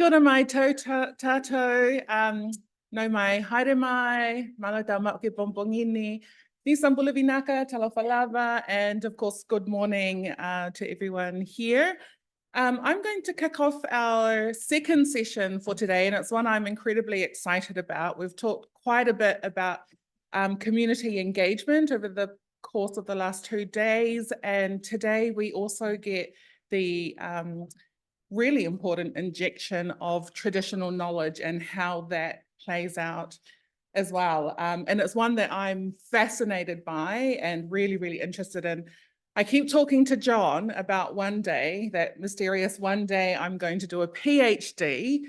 Kia ora mai tātou, no mai haere mai, malo tau mauke bombongini, nisambula vinaka, talawhalava, and of course, good morning to everyone here. I'm going to kick off our second session for today, and it's one I'm incredibly excited about. We've talked quite a bit about community engagement over the course of the last 2 days, and today we also get the really important injection of traditional knowledge and how that plays out as well. And it's one that I'm fascinated by and really, really interested in. I keep talking to John about one day, that mysterious one day I'm going to do a PhD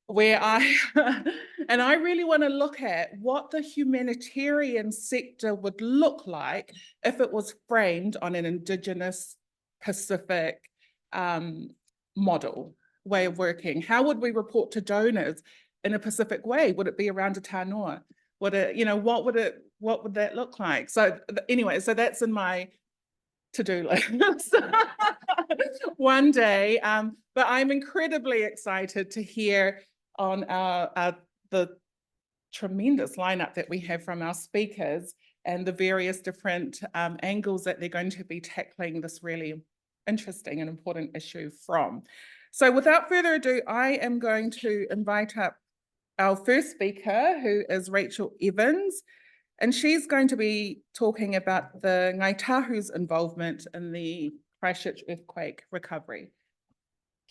where and I really want to look at what the humanitarian sector would look like if it was framed on an Indigenous Pacific model, way of working. How would we report to donors in a Pacific way? Would it be around a tānoa? Would it, what would that look like? So anyway, so that's in my to-do list one day. But I'm incredibly excited to hear on the tremendous lineup that we have from our speakers and the various different angles that they're going to be tackling this really interesting and important issue from. So without further ado, I am going to invite up our first speaker, who is Rachael Evans, and she's going to be talking about the Ngāi Tahu's involvement in the Christchurch Earthquake Recovery.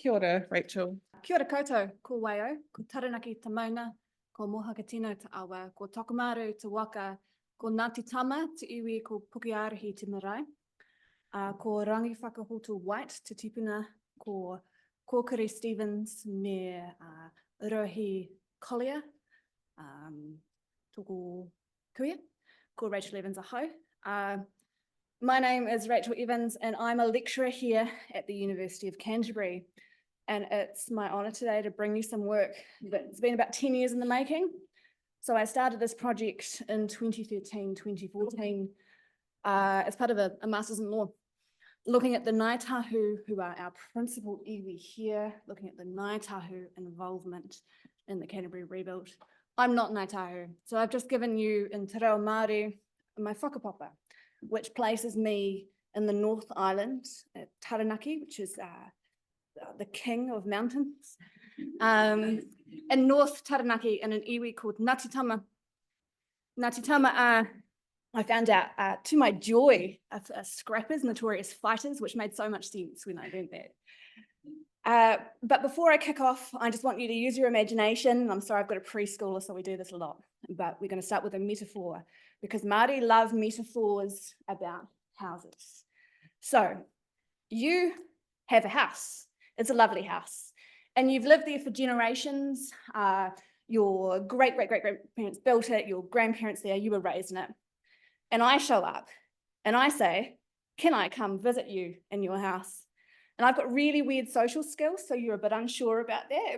Kia ora, Rachael. Kia ora koutou, ko waio, ko taranaki te maunga, ko mohaka tino te awa, ko tokomaru te waka, ko Ngāti Tama te iwi, ko Pukearahi te marae, ko rangi whakahoto white te tipuna, ko Kōkiri Stevens me Rohi Collier, tōku kuia, ko Rachael Evans aho. My name is Rachael Evans and I'm a lecturer here at the University of Canterbury, and it's my honour today to bring you some work that's been about 10 years in the making. So I started this project in 2013, 2014 as part of a Masters in Law, looking at the Ngāi Tahu, who are our principal iwi here, looking at the Ngāi Tahu involvement in the Canterbury rebuild. I'm not Ngāi Tahu, so I've just given you in Te Reo Māori my whakapapa, which places me in the North Island at Taranaki, which is the king of mountains, in North Taranaki in an iwi called Ngāti Tama. Ngāti Tama I found out, to my joy, scrappers, notorious fighters, which made so much sense when I learned that. But before I kick off, I just want you to use your imagination. I'm sorry, I've got a preschooler, so we do this a lot, but we're going to start with a metaphor, because Māori love metaphors about houses. So you have a house. It's a lovely house, and you've lived there for generations. Your great-great-great-grandparents built it, your grandparents there, you were raised in it. And I show up and I say, can I come visit you in your house? And I've got really weird social skills, so you're a bit unsure about that.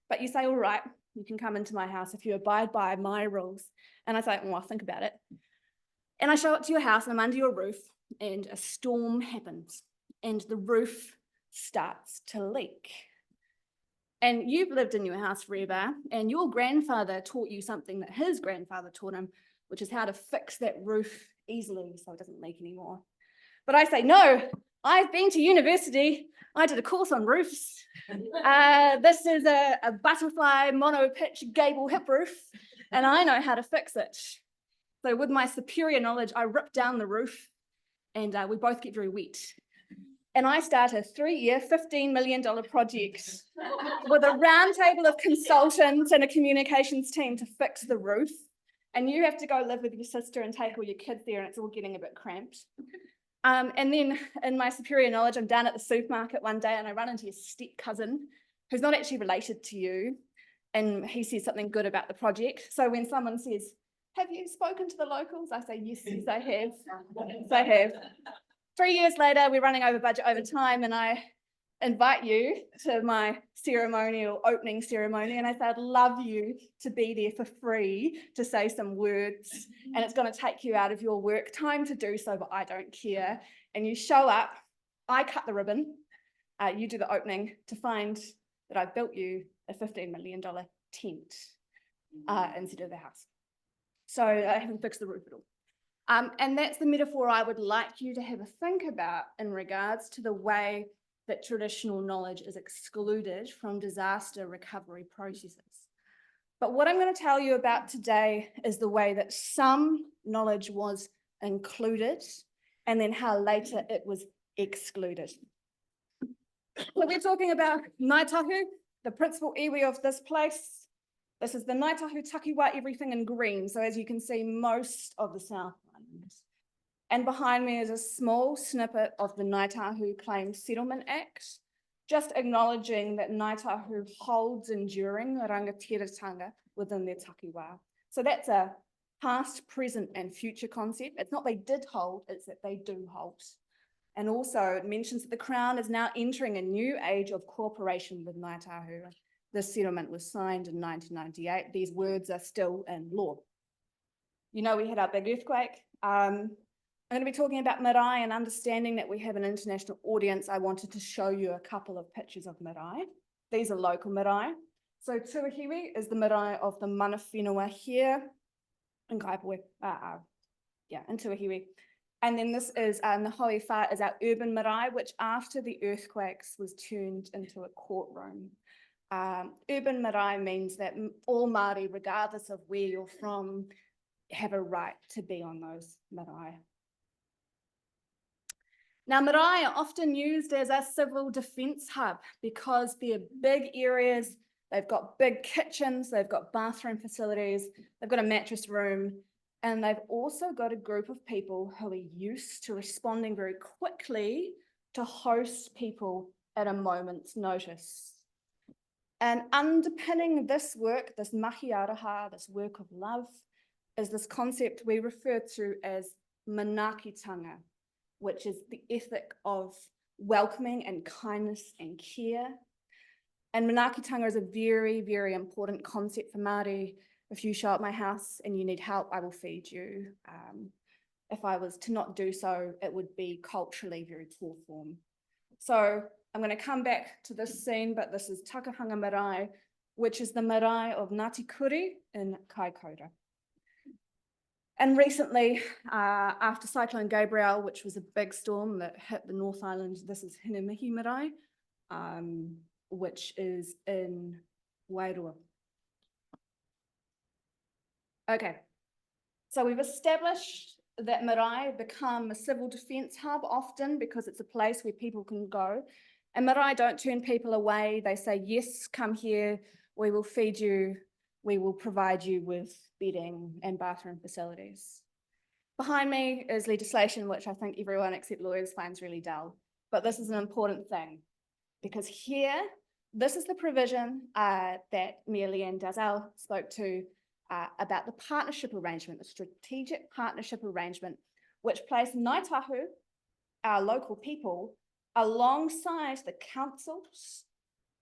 But you say, all right, you can come into my house if you abide by my rules. And I say, well, I'll think about it. And I show up to your house and I'm under your roof and a storm happens and the roof starts to leak. And you've lived in your house forever and your grandfather taught you something that his grandfather taught him, which is how to fix that roof easily so it doesn't leak anymore. But I say, no, I've been to university. I did a course on roofs. This is a butterfly mono-pitch gable hip roof, and I know how to fix it. So with my superior knowledge, I rip down the roof, and we both get very wet. And I start a 3-year, $15 million project with a round table of consultants and a communications team to fix the roof. And you have to go live with your sister and take all your kids there, and it's all getting a bit cramped. And then in my superior knowledge, I'm down at the supermarket one day and I run into your step cousin, who's not actually related to you. And he says something good about the project. So when someone says, have you spoken to the locals? I say, yes, I have. Yes, I have. 3 years later, we're running over budget over time, and I invite you to my ceremonial opening ceremony, and I said, I'd love you to be there for free to say some words, and it's going to take you out of your work time to do so, but I don't care. And you show up, I cut the ribbon, you do the opening to find that I built you a $15 million tent instead of the house. So I haven't fixed the roof at all. And that's the metaphor I would like you to have a think about in regards to the way that traditional knowledge is excluded from disaster recovery processes. But what I'm going to tell you about today is the way that some knowledge was included and then how later it was excluded. So we're talking about Ngāi Tahu, the principal iwi of this place. This is the Ngāi Tahu takiwa, everything in green. So as you can see, most of the South Island. And behind me is a small snippet of the Ngāi Tahu Claim Settlement Act, just acknowledging that Ngāi Tahu holds enduring rangatiratanga within their takiwa. So that's a past, present, and future concept. It's not they did hold, it's that they do hold. And also it mentions that the Crown is now entering a new age of cooperation with Ngāi Tahu. This settlement was signed in 1998. These words are still in law. You know, we had our big earthquake. I'm going to be talking about marae, and understanding that we have an international audience, I wanted to show you a couple of pictures of marae. These are local marae. So Tuahiwi is the marae of the mana whenua here in Kaipawe, in Tuahiwi. And then this is Ngāi Tahu is our urban marae, which after the earthquakes was turned into a courtroom. Urban marae means that all Māori, regardless of where you're from, have a right to be on those marae. Now, marae are often used as a civil defence hub because they're big areas, they've got big kitchens, they've got bathroom facilities, they've got a mattress room, and they've also got a group of people who are used to responding very quickly to host people at a moment's notice. And underpinning this work, this mahi araha, this work of love, is this concept we refer to as manaakitanga, which is the ethic of welcoming and kindness and care. And manaakitanga is a very, very important concept for Māori. If you show up my house and you need help, I will feed you. If I was to not do so, it would be culturally very poor form. So I'm going to come back to this scene, but this is Takahanga Marae, which is the marae of Ngāti Kuri in Kaikoura. And recently, after Cyclone Gabriel, which was a big storm that hit the North Island, this is Hinamihi Marae, which is in Wairua. Okay, so we've established that marae become a civil defence hub often because it's a place where people can go. And marae don't turn people away. They say, yes, come here, we will feed you, we will provide you with bedding and bathroom facilities. Behind me is legislation, which I think everyone except lawyers finds really dull. But this is an important thing because here, this is the provision that Mia Leanne Dazelle spoke to about the partnership arrangement, the strategic partnership arrangement, which placed Ngāi Tahu, our local people, alongside the councils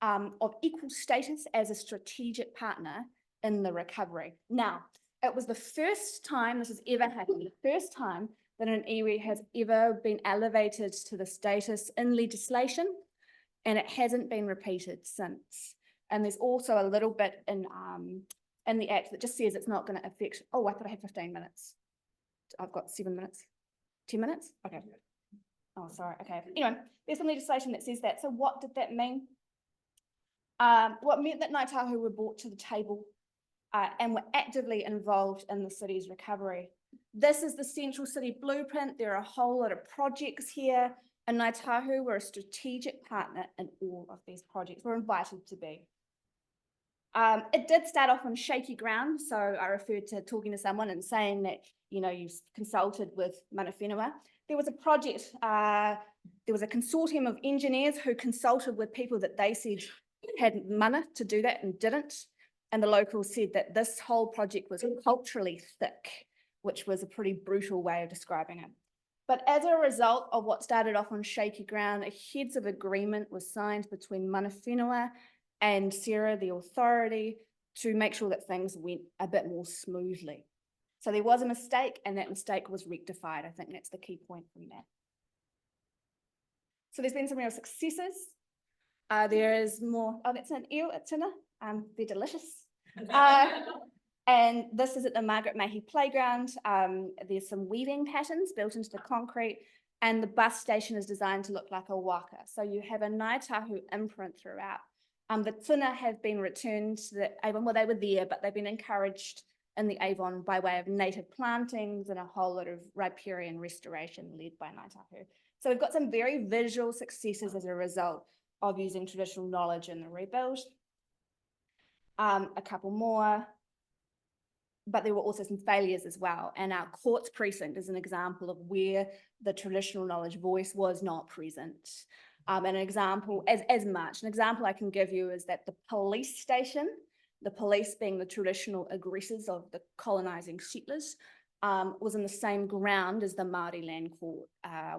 of equal status as a strategic partner in the recovery. Now, it was the first time this has ever happened, the first time that an iwi has ever been elevated to the status in legislation, and it hasn't been repeated since. And there's also a little bit in the Act that just says it's not going to affect, oh, I thought I had 15 minutes. I've got 7 minutes. 10 minutes? Okay. Oh, sorry. Okay. Anyway, there's some legislation that says that. So what did that mean? What meant that Ngāi Tahu were brought to the table and were actively involved in the city's recovery. This is the central city blueprint. There are a whole lot of projects here, and Ngāi Tahu were a strategic partner in all of these projects. We're invited to be. It did start off on shaky ground, so I referred to talking to someone and saying that, you know, you've consulted with mana whenua. There was a project, there was a consortium of engineers who consulted with people that they said had mana to do that and didn't. And the locals said that this whole project was culturally thick, which was a pretty brutal way of describing it. But as a result of what started off on shaky ground, a heads of agreement was signed between mana whenua and Sarah, the authority, to make sure that things went a bit more smoothly. So there was a mistake, and that mistake was rectified. I think that's the key point from that. So there's been some real successes. There is more, oh, that's an eel at Teina. They're delicious. And this is at the Margaret Mahy Playground. There's some weaving patterns built into the concrete, and the bus station is designed to look like a waka. So you have a Ngāi Tahu imprint throughout. The tuna have been returned to the Avon. Well, they were there, but they've been encouraged in the Avon by way of native plantings and a whole lot of riparian restoration led by Ngāi Tahu. So we've got some very visual successes as a result of using traditional knowledge in the rebuild. A couple more, but there were also some failures as well. And our courts precinct is an example of where the traditional knowledge voice was not present. An example I can give you is that the police station, the police being the traditional aggressors of the colonising settlers, was in the same ground as the Māori Land Court,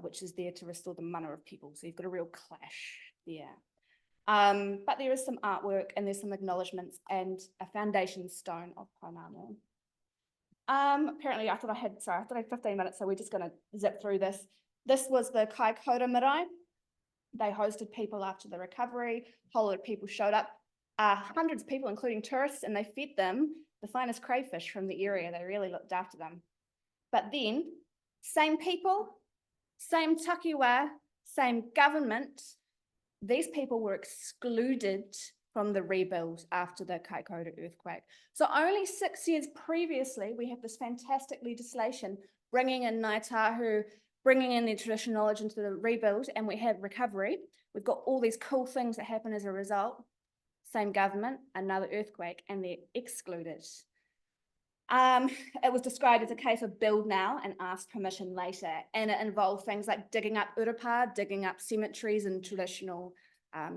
which is there to restore the mana of people. So you've got a real clash there. But there is some artwork and there's some acknowledgements and a foundation stone of Paunamo. Apparently I thought I had 15 minutes, so we're just gonna zip through this. This was the Kaikoura marae. They hosted people after the recovery. A whole lot of people showed up, hundreds of people, including tourists, and they fed them the finest crayfish from the area. They really looked after them. But then, same people, same takiwa, same government, these people were excluded from the rebuild after the Kaikoura earthquake. So only 6 years previously, we have this fantastic legislation bringing in Ngāi Tahu, bringing in their traditional knowledge into the rebuild, and we have recovery. We've got all these cool things that happen as a result. Same government, another earthquake, and they're excluded. It was described as a case of build now and ask permission later, and it involved things like digging up urapa, digging up cemeteries and traditional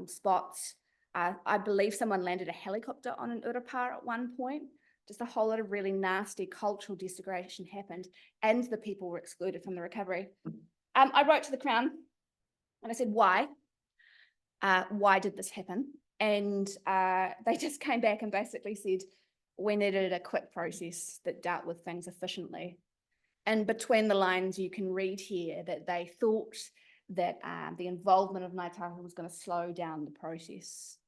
spots. I believe someone landed a helicopter on an urapa at one point. Just a whole lot of really nasty cultural desegregation happened, and the people were excluded from the recovery. I wrote to the Crown and I said, why? Why did this happen? And they just came back and basically said, we needed a quick process that dealt with things efficiently. And between the lines, you can read here that they thought that the involvement of Ngāi Tahu was going to slow down the process.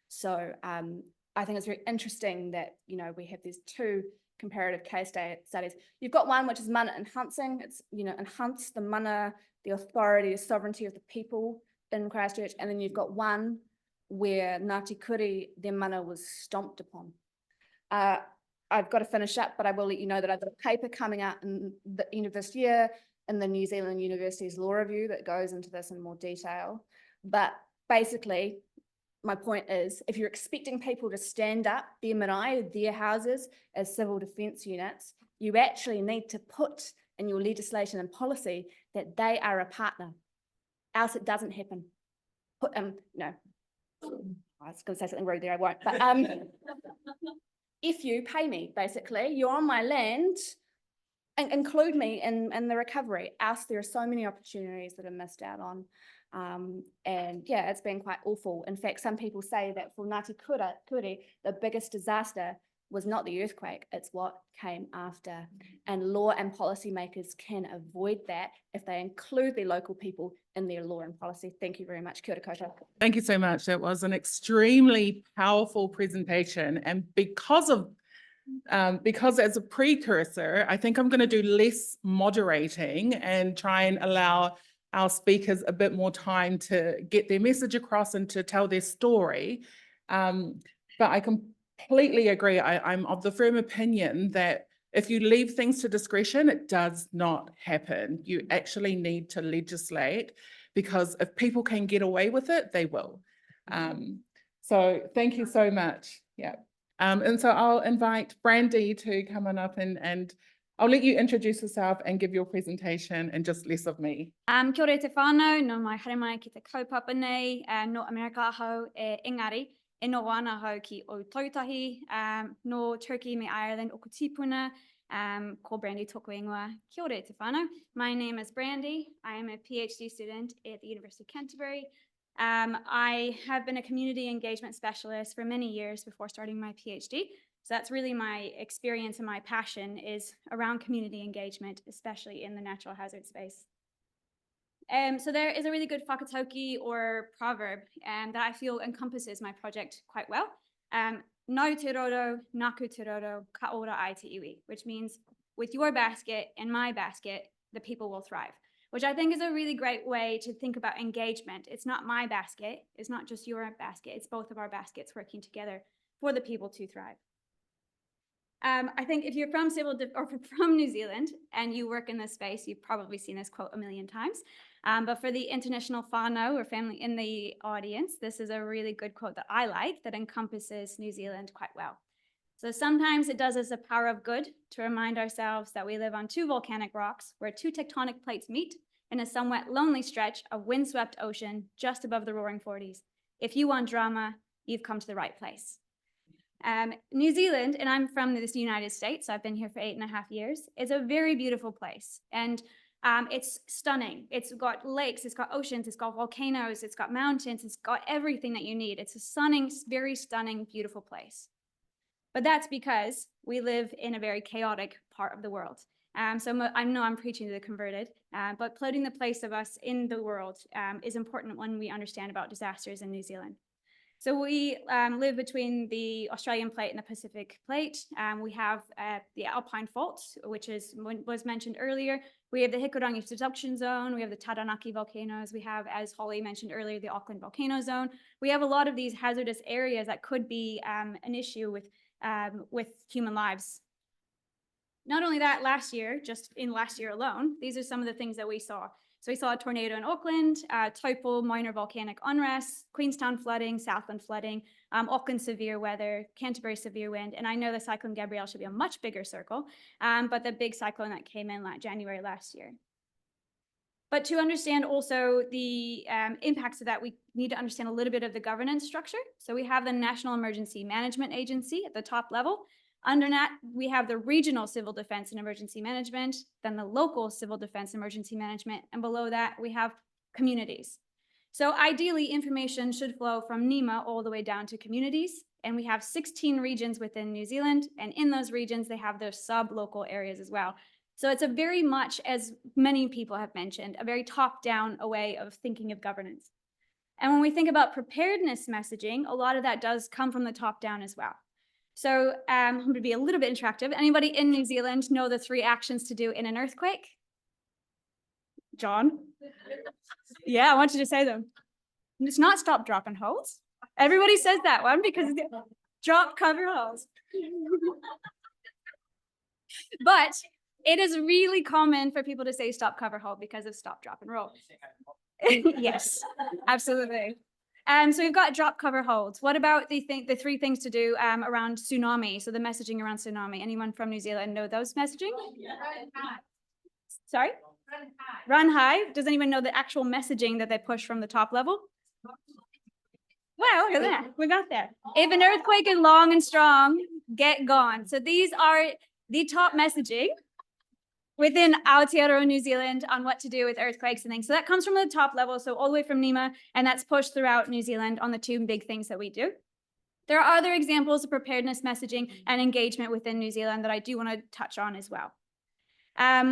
So I think it's very interesting that, you know, we have these two comparative case studies. You've got one which is mana enhancing. It's, you know, enhance the mana, the authority, the sovereignty of the people in Christchurch. And then you've got one where Ngāti Kuri, their mana was stomped upon. I've got to finish up, but I will let you know that I've got a paper coming out in the end of this year in the New Zealand University's Law Review that goes into this in more detail. But basically, my point is, if you're expecting people to stand up their marae, their houses as civil defence units, you actually need to put in your legislation and policy that they are a partner, else it doesn't happen. No, I was going to say something rude there, I won't, but if you pay me, basically, you're on my land, and include me in the recovery, else there are so many opportunities that are missed out on. And yeah, it's been quite awful. In fact, some people say that for Ngāti Kuri, the biggest disaster was not the earthquake, it's what came after. And law and policymakers can avoid that if they include their local people in their law and policy. Thank you very much. Kia ora koutou. Thank you so much. That was an extremely powerful presentation. And because as a precursor, I think I'm going to do less moderating and try and allow our speakers a bit more time to get their message across and to tell their story. But I completely agree. I'm of the firm opinion that if you leave things to discretion, it does not happen. You actually need to legislate, because if people can get away with it, they will. So thank you so much. Yeah. And so I'll invite Brandy to come on up and I'll let you introduce yourself and give your presentation and just less of me. Kia ora te whānau, no mai haere mai ki te kaupapa nei, no Amerika ahau engari, e no ana hau ki o tautahi, no Turkey me Ireland o ko tipuna, ko Brandy tōku ingoa. Kia ora te whānau. My name is Brandy. I am a PhD student at the University of Canterbury. I have been a community engagement specialist for many years before starting my PhD. So that's really my experience and my passion is around community engagement, especially in the natural hazard space. So there is a really good whakatauki or proverb that I feel encompasses my project quite well. Nau te roro, naku te roro, ka ora ai te iwi, which means with your basket and my basket, the people will thrive, which I think is a really great way to think about engagement. It's not my basket, it's not just your basket, it's both of our baskets working together for the people to thrive. I think if you're from from New Zealand and you work in this space, you've probably seen this quote a million times. But for the international whānau or family in the audience, this is a really good quote that I like that encompasses New Zealand quite well. So sometimes it does us a power of good to remind ourselves that we live on two volcanic rocks where two tectonic plates meet in a somewhat lonely stretch of windswept ocean just above the roaring 40s. If you want drama, you've come to the right place. New Zealand, and I'm from the United States, so I've been here for 8.5 years, is a very beautiful place. And it's stunning. It's got lakes, it's got oceans, it's got volcanoes, it's got mountains, it's got everything that you need. It's a stunning, very stunning, beautiful place. But that's because we live in a very chaotic part of the world. So I know I'm preaching to the converted, but putting the place of us in the world is important when we understand about disasters in New Zealand. So we live between the Australian plate and the Pacific plate. We have the Alpine Fault, which was mentioned earlier. We have the Hikurangi subduction zone. We have the Taranaki volcanoes. We have, as Holly mentioned earlier, the Auckland volcano zone. We have a lot of these hazardous areas that could be an issue with human lives. Not only that, last year, just in last year alone, these are some of the things that we saw. So we saw a tornado in Auckland, Taupo minor volcanic unrest, Queenstown flooding, Southland flooding, Auckland severe weather, Canterbury severe wind, and I know the Cyclone Gabrielle should be a much bigger circle, but the big cyclone that came in January last year. But to understand also the impacts of that, we need to understand a little bit of the governance structure. So we have the National Emergency Management Agency at the top level. Under that, we have the Regional Civil Defense and Emergency Management, then the Local Civil Defense and Emergency Management, and below that, we have communities. So ideally, information should flow from NEMA all the way down to communities, and we have 16 regions within New Zealand, and in those regions, they have their sub-local areas as well. So it's a very much, as many people have mentioned, a very top-down way of thinking of governance. And when we think about preparedness messaging, a lot of that does come from the top down as well. So I'm going to be a little bit interactive. Anybody in New Zealand know the 3 actions to do in an earthquake? John? Yeah, I want you to say them. It's not stop, drop, and hose. Everybody says that one because drop, cover, hose. But it is really common for people to say stop, cover, hold because of stop, drop, and roll. Yes, absolutely. So we've got drop, cover, holds. What about the 3 things to do around tsunami? So the messaging around tsunami. Anyone from New Zealand know those messaging? Sorry? Run high. Does anyone know the actual messaging that they push from the top level? Well, look at that. We got there. If an earthquake is long and strong, get gone. So these are the top messaging within Aotearoa New Zealand on what to do with earthquakes and things. So that comes from the top level, so all the way from NEMA, and that's pushed throughout New Zealand on the 2 big things that we do. There are other examples of preparedness messaging and engagement within New Zealand that I do want to touch on as well.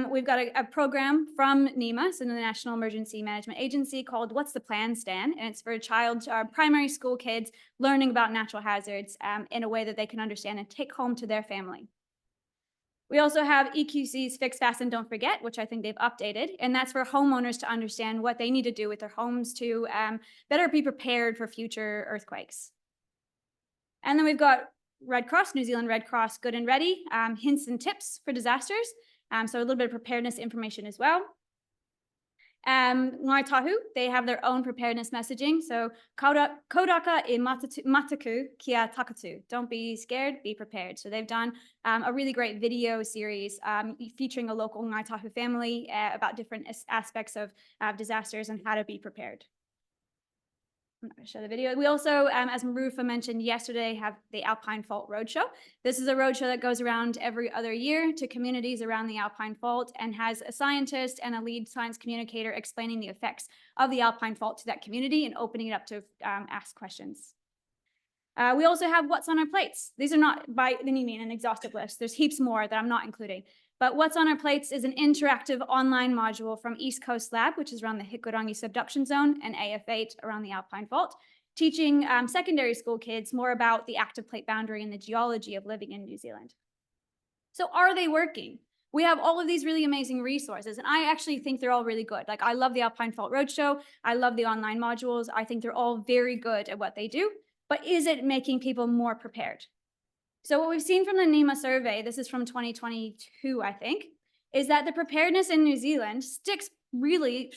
We've got a program from NEMA, so the National Emergency Management Agency, called What's the Plan, Stan? And it's for primary school kids learning about natural hazards in a way that they can understand and take home to their family. We also have EQC's Fix, Fast, and Don't Forget, which I think they've updated, and that's for homeowners to understand what they need to do with their homes to better be prepared for future earthquakes. And then we've got Red Cross, New Zealand Red Cross, Good and Ready, hints and tips for disasters, so a little bit of preparedness information as well. Ngāi Tahu, they have their own preparedness messaging. So kauraka e mataku kia takatu. Don't be scared, be prepared. So they've done a really great video series featuring a local Ngāi Tahu family about different aspects of disasters and how to be prepared. I'm not going to show the video. We also, as Marufa mentioned yesterday, have the Alpine Fault Roadshow. This is a roadshow that goes around every other year to communities around the Alpine Fault and has a scientist and a lead science communicator explaining the effects of the Alpine Fault to that community and opening it up to ask questions. We also have what's on our plates. These are not by any means an exhaustive list. There's heaps more that I'm not including. But what's on our plates is an interactive online module from East Coast Lab, which is around the Hikurangi subduction zone, and AF8 around the Alpine Fault, teaching secondary school kids more about the active plate boundary and the geology of living in New Zealand. So are they working? We have all of these really amazing resources, and I actually think they're all really good. Like, I love the Alpine Fault Roadshow. I love the online modules. I think they're all very good at what they do, but is it making people more prepared? So what we've seen from the NEMA survey, this is from 2022, I think, is that the preparedness in New Zealand sticks really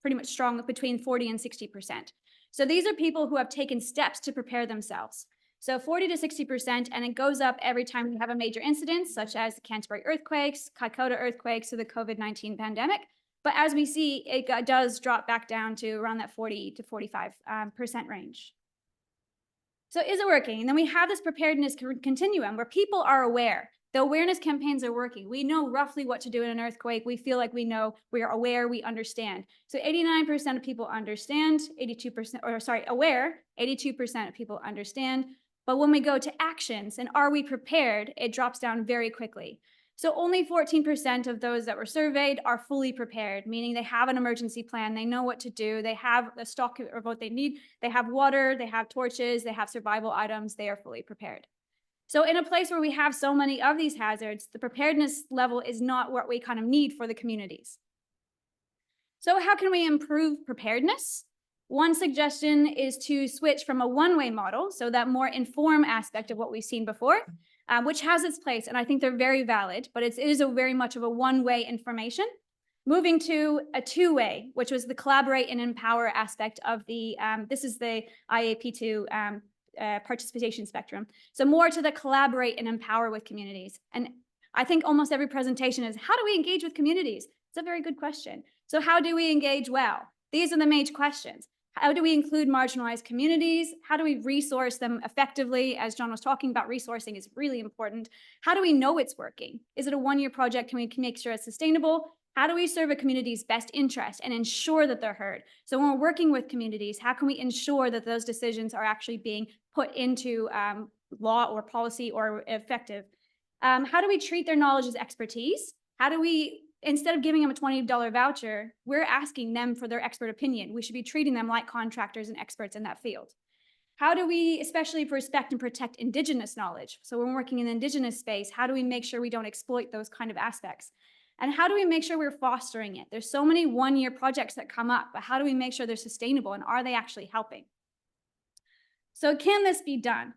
pretty much strong between 40 and 60%. So these are people who have taken steps to prepare themselves. So 40 to 60%, and it goes up every time we have a major incident, such as the Canterbury earthquakes, Kaikoura earthquakes, or the COVID-19 pandemic. But as we see, it does drop back down to around that 40 to 45% range. So is it working? And then we have this preparedness continuum where people are aware. The awareness campaigns are working. We know roughly what to do in an earthquake. We feel like we know, we are aware, we understand. So 89% of people understand, aware, 82% of people understand. But when we go to actions and are we prepared, it drops down very quickly. So only 14% of those that were surveyed are fully prepared, meaning they have an emergency plan, they know what to do, they have a stock of what they need, they have water, they have torches, they have survival items, they are fully prepared. So in a place where we have so many of these hazards, the preparedness level is not what we kind of need for the communities. So how can we improve preparedness? One suggestion is to switch from a one-way model, so that more inform aspect of what we've seen before, which has its place, and I think they're very valid, but it is very much of a one-way information, moving to a two-way, which was the collaborate and empower aspect of the, this is the IAP2 participation spectrum. So more to the collaborate and empower with communities. And I think almost every presentation is, how do we engage with communities? It's a very good question. So how do we engage well? These are the major questions. How do we include marginalized communities? How do we resource them effectively? As John was talking about, resourcing is really important. How do we know it's working? Is it a one-year project? Can we make sure it's sustainable? How do we serve a community's best interest and ensure that they're heard? So when we're working with communities, how can we ensure that those decisions are actually being put into law or policy or effective? How do we treat their knowledge as expertise? How do we, instead of giving them a $20 voucher, we're asking them for their expert opinion. We should be treating them like contractors and experts in that field. How do we, especially respect and protect Indigenous knowledge? So when we're working in the Indigenous space, how do we make sure we don't exploit those kind of aspects? And how do we make sure we're fostering it? There's so many one-year projects that come up, but how do we make sure they're sustainable and are they actually helping? So can this be done?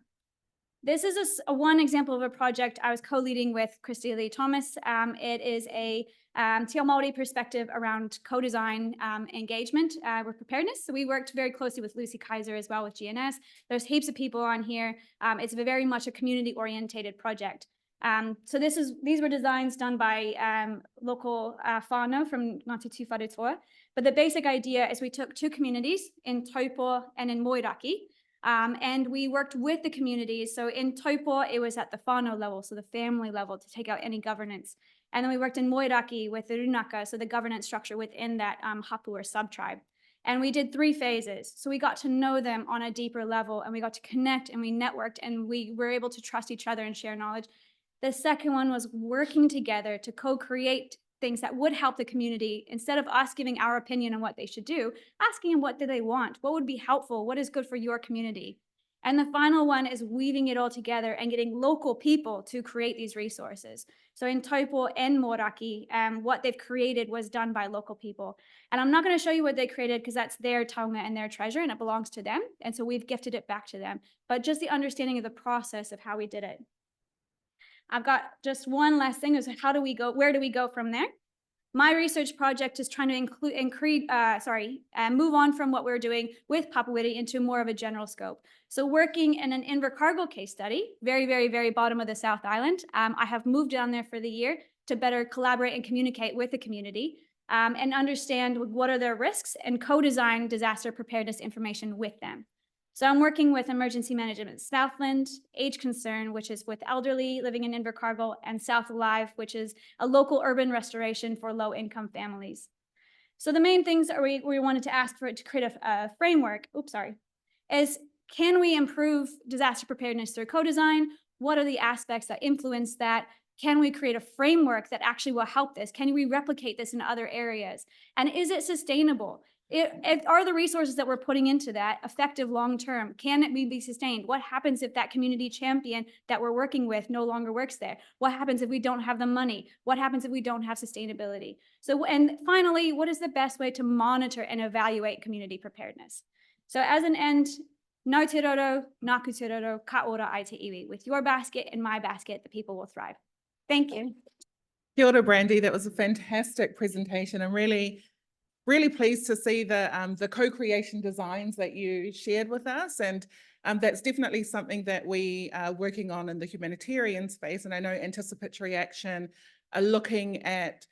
This is a one example of a project I was co-leading with Christy Lee Thomas. It is a Te Ao Māori perspective around co-design engagement with preparedness. So we worked very closely with Lucy Kaiser as well with GNS. There's heaps of people on here. It's very much a community-orientated project. So these were designs done by local whānau from Ngāi Tahu. But the basic idea is we took two communities in Taupo and in Moiraki, and we worked with the communities. So in Taupo, it was at the whānau level, so the family level, to take out any governance. And then we worked in Moiraki with the Runaka, so the governance structure within that hapu or sub-tribe. And we did 3 phases. So we got to know them on a deeper level, and we got to connect, and we networked, and we were able to trust each other and share knowledge. The second one was working together to co-create things that would help the community, instead of us giving our opinion on what they should do, asking them what do they want, what would be helpful, what is good for your community. And the final one is weaving it all together and getting local people to create these resources. So in Taupo and Moiraki, what they've created was done by local people. And I'm not going to show you what they created because that's their taonga and their treasure and it belongs to them. And so we've gifted it back to them. But just the understanding of the process of how we did it. I've got just one last thing, is how do we go, where do we go from there? My research project is trying to move on from what we're doing with Papawiti into more of a general scope. So working in an Invercargill case study, very, very, very bottom of the South Island. I have moved down there for the year to better collaborate and communicate with the community and understand what are their risks and co-design disaster preparedness information with them. So I'm working with Emergency Management Southland, Age Concern, which is with elderly living in Invercargill, and South Alive, which is a local urban restoration for low-income families. So the main things that we wanted to ask for it to create a framework, is can we improve disaster preparedness through co-design? What are the aspects that influence that? Can we create a framework that actually will help this? Can we replicate this in other areas? And is it sustainable? Are the resources that we're putting into that effective long-term? Can it be sustained? What happens if that community champion that we're working with no longer works there? What happens if we don't have the money? What happens if we don't have sustainability? So, and finally, what is the best way to monitor and evaluate community preparedness? So as an end, no te roro, naku te roro, ka ora ai te iwi. With your basket and my basket, the people will thrive. Thank you. Kia ora, Brandy. That was a fantastic presentation. I'm really pleased to see the co-creation designs that you shared with us. And that's definitely something that we are working on in the humanitarian space. And I know Anticipatory Action are looking at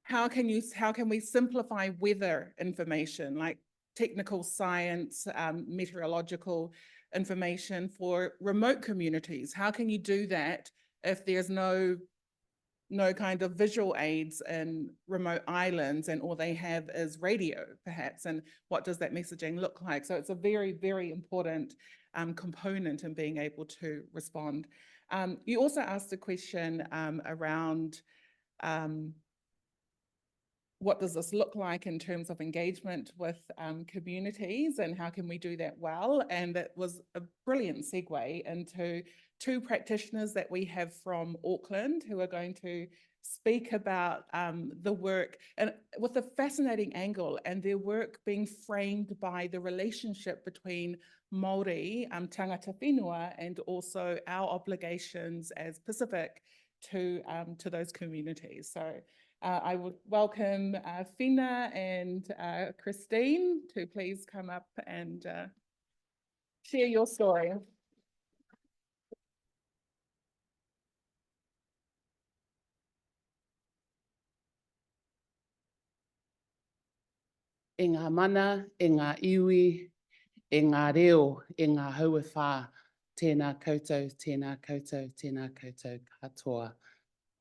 how can we simplify weather information, like technical science, meteorological information for remote communities. How can you do that if there's no kind of visual aids in remote islands and all they have is radio, perhaps, and what does that messaging look like? So it's a very, very important component in being able to respond. You also asked a question around what does this look like in terms of engagement with communities and how can we do that well? And that was a brilliant segue into two practitioners that we have from Auckland who are going to speak about the work and with a fascinating angle and their work being framed by the relationship between Maori, tangata whenua, and also our obligations as Pacific to those communities. So I would welcome Fina and Christine to please come up and share your story. E ngā mana, e ngā iwi, e ngā reo, e ngā hauawhā, tēnā koutou, tēnā koutou, tēnā koutou katoa.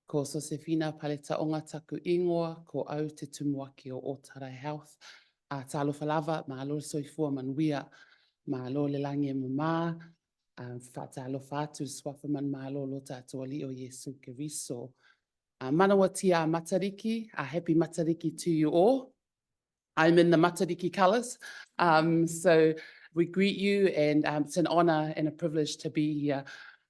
Ko Sosefina Paletaoga taku ingoa, ko au te tumuaki o Ōtara Health, a tālofa lava, mā lo soifua manuia, mā lo le langi e mamā, whātālofa atu swafa man mā lo lo tātua li o Yesu Keriso. Manawa tia matariki, a happy matariki to you all. I'm in the Matariki colours, so we greet you and it's an honour and a privilege to be here.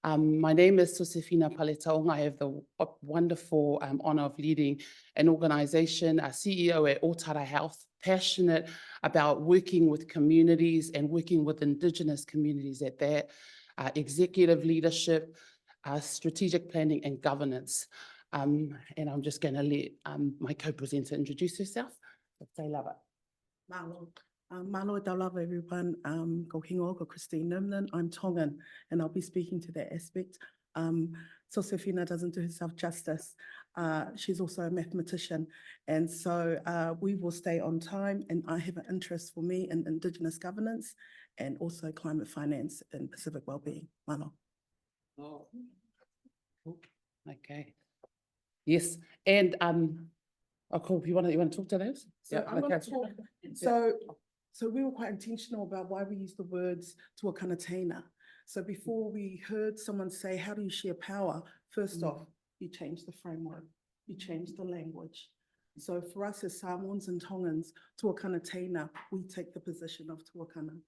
My name is Sosefina Paletaoga. I have the wonderful honour of leading an organisation, a CEO at Ōtara Health, passionate about working with communities and working with Indigenous communities at that, executive leadership, strategic planning and governance. And I'm just going to let my co-presenter introduce herself. Say lava. Malo. Malo e tau lava, everyone. Ko Hingo, ko Christine Nimlin. I'm Tongan, and I'll be speaking to that aspect. Sosefina doesn't do herself justice. She's also a mathematician, and so we will stay on time, and I have an interest for me in Indigenous governance and also climate finance and Pacific wellbeing. Malo. Oh. Okay. Yes, and oh, cool. You want to talk to those? So I want to talk. So we were quite intentional about why we use the words Tuakana Teina. So before we heard someone say, how do you share power? First off, you change the framework, you change the language. So for us as Samoans and Tongans, Tuakana Teina, we take the position of Tuakana.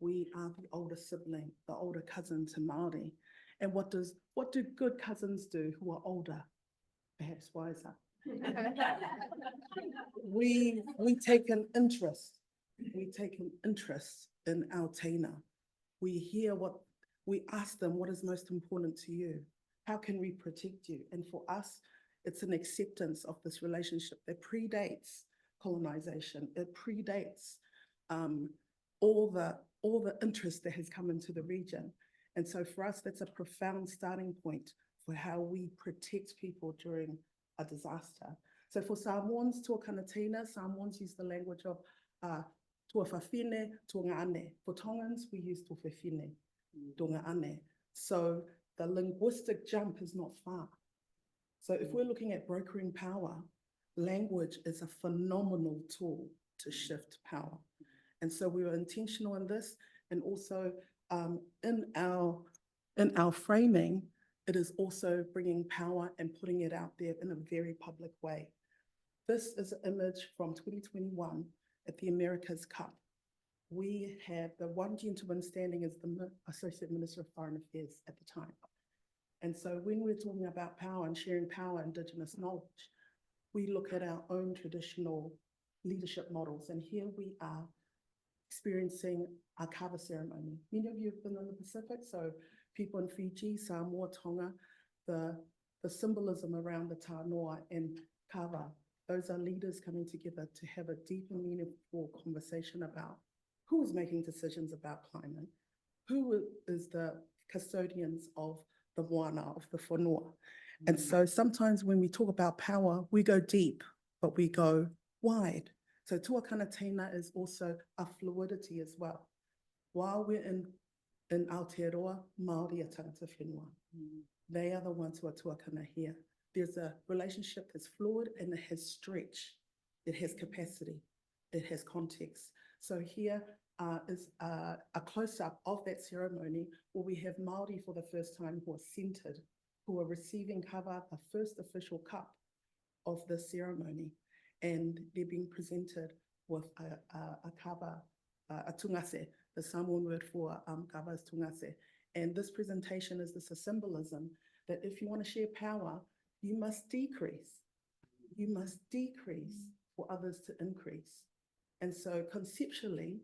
We are the older sibling, the older cousin to Māori. And what do good cousins do who are older, perhaps wiser? We take an interest. We take an interest in our Teina. We hear we ask them, what is most important to you? How can we protect you? And for us, it's an acceptance of this relationship that predates colonization. It predates all the interest that has come into the region. And so for us, that's a profound starting point for how we protect people during a disaster. So for Samoans, Tuakana Teina, Samoans use the language of tuawhawhine, tuangane. For Tongans, we use tuawhawhine, tuangane. So the linguistic jump is not far. So if we're looking at brokering power, language is a phenomenal tool to shift power. And so we were intentional in this, and also in our framing, it is also bringing power and putting it out there in a very public way. This is an image from 2021 at the America's Cup. We have the one gentleman standing as the Associate Minister of Foreign Affairs at the time. And so when we're talking about power and sharing power, Indigenous knowledge, we look at our own traditional leadership models. And here we are experiencing our kava ceremony. Many of you have been in the Pacific, so people in Fiji, Samoa, Tonga, the symbolism around the tānoa and kava, those are leaders coming together to have a deep and meaningful conversation about who is making decisions about climate, who is the custodians of the moana, of the whanua. And so sometimes when we talk about power, we go deep, but we go wide. So Tuakana Teina is also a fluidity as well. While we're in Aotearoa, Maori are tangata whenua. They are the ones who are Tuakana here. There's a relationship that's fluid and it has stretch. It has capacity. It has context. So here is a close-up of that ceremony where we have Māori for the first time who are centered, who are receiving kava, the first official cup of the ceremony. And they're being presented with a kava, a tungase. The Samoan word for kava is tungase. And this presentation is this a symbolism that if you want to share power, you must decrease. You must decrease for others to increase. And so conceptually,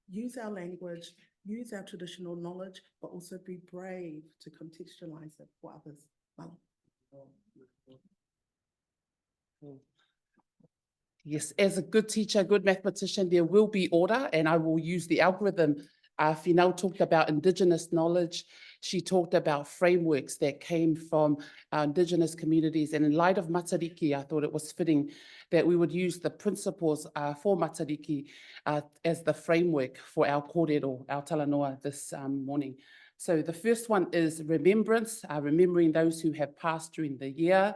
use our language, use our traditional knowledge, but also be brave to contextualize it for others. Well. Yes, as a good teacher, good mathematician, there will be order, and I will use the algorithm. Finau talked about Indigenous knowledge. She talked about frameworks that came from our Indigenous communities. And in light of Matariki, I thought it was fitting that we would use the principles for Matariki as the framework for our kōrero, our talanoa this morning. So the first one is remembrance, remembering those who have passed during the year.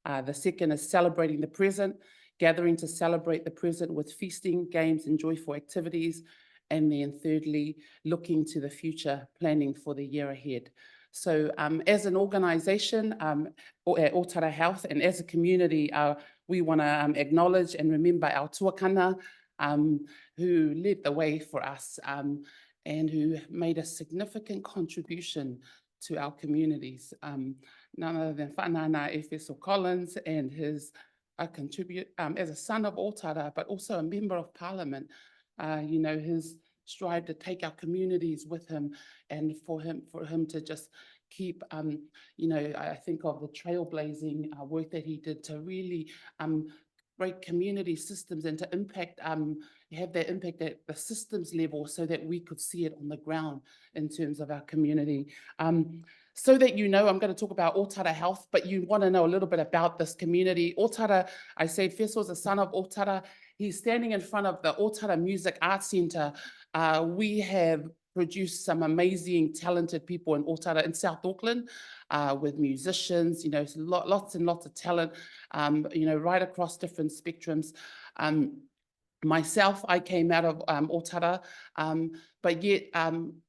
The second is celebrating the present, gathering to celebrate the present with feasting, games, and joyful activities. And then thirdly, looking to the future, planning for the year ahead. So as an organisation at Otara Health and as a community, we want to acknowledge and remember our tuakana who led the way for us and who made a significant contribution to our communities. None other than Whanana Efeso Collins and his contribute as a son of Otara, but also a member of Parliament. You know, his strive to take our communities with him and for him to just keep, you know, I think of the trailblazing work that he did to really break community systems and to impact, have that impact at the systems level so that we could see it on the ground in terms of our community. So that you know, I'm going to talk about Otara Health, but you want to know a little bit about this community. Otara, I say Feso's a son of Otara. He's standing in front of the Otara Music Arts Centre. We have produced some amazing, talented people in Otara in South Auckland with musicians, you know, lots and lots of talent, you know, right across different spectrums. Myself, I came out of Otara, but yet,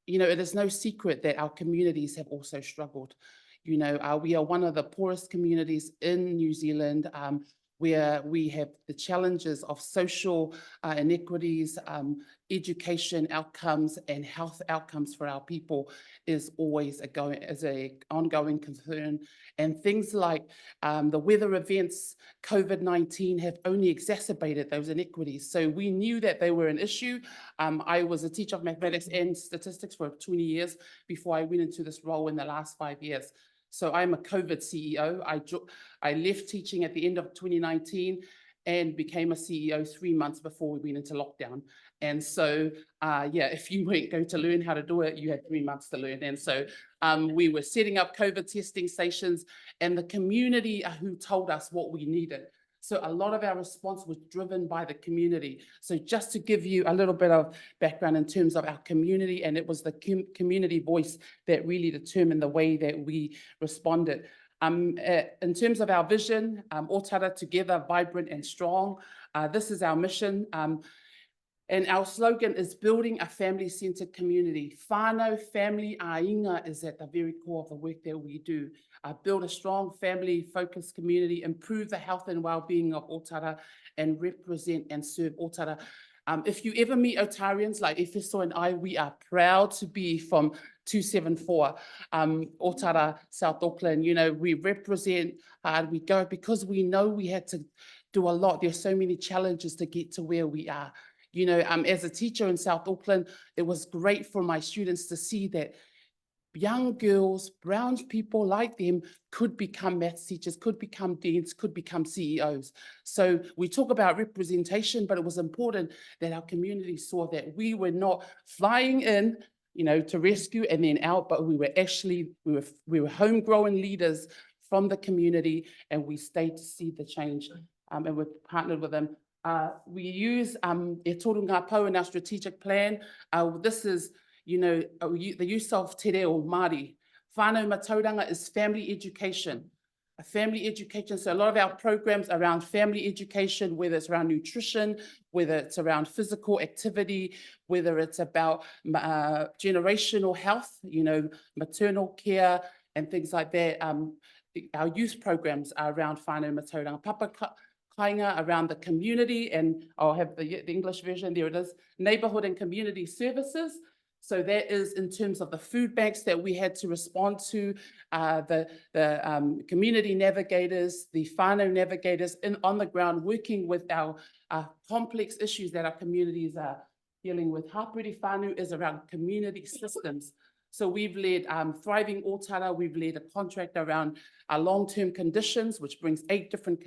you know, it is no secret that our communities have also struggled. You know, we are one of the poorest communities in New Zealand, where we have the challenges of social inequities, education outcomes, and health outcomes for our people is always an ongoing concern. And things like the weather events, COVID-19 have only exacerbated those inequities. So we knew that they were an issue. I was a teacher of mathematics and statistics for 20 years before I went into this role in the last 5 years. So I'm a COVID CEO. I left teaching at the end of 2019 and became a CEO 3 months before we went into lockdown. And so, yeah, if you weren't going to learn how to do it, you had 3 months to learn. And so we were setting up COVID testing stations and the community who told us what we needed. So a lot of our response was driven by the community. So just to give you a little bit of background in terms of our community, and it was the community voice that really determined the way that we responded. In terms of our vision, Otara Together, Vibrant and Strong, this is our mission. And our slogan is building a family-centered community. Whānau, family, ainga is at the very core of the work that we do. Build a strong family-focused community, improve the health and well-being of Otara, and represent and serve Otara. If you ever meet Otarians like Efeso and I, we are proud to be from 274, Otara, South Auckland. You know, we represent hard, we go because we know we had to do a lot. There's so many challenges to get to where we are. You know, as a teacher in South Auckland, it was great for my students to see that young girls, brown people like them could become maths teachers, could become deans, could become CEOs. So we talk about representation, but it was important that our community saw that we were not flying in, you know, to rescue and then out, but we were actually, we were homegrown leaders from the community, and we stayed to see the change, and we've partnered with them. We use E Toru Ngā Pau in our strategic plan. This is, you know, the use of te reo Māori. Whānau Matauranga is family education. Family education, so a lot of our programs around family education, whether it's around nutrition, whether it's around physical activity, whether it's about generational health, you know, maternal care and things like that. Our youth programs are around Whānau Matauranga. Papa Kainga around the community, and I'll have the English version, there it is, neighbourhood and community services. So that is in terms of the food banks that we had to respond to, the community navigators, the whānau navigators on the ground, working with our complex issues that our communities are dealing with. Hapuri whānau is around community systems. So we've led Thriving Otara, we've led a contract around long-term conditions, which brings 8 different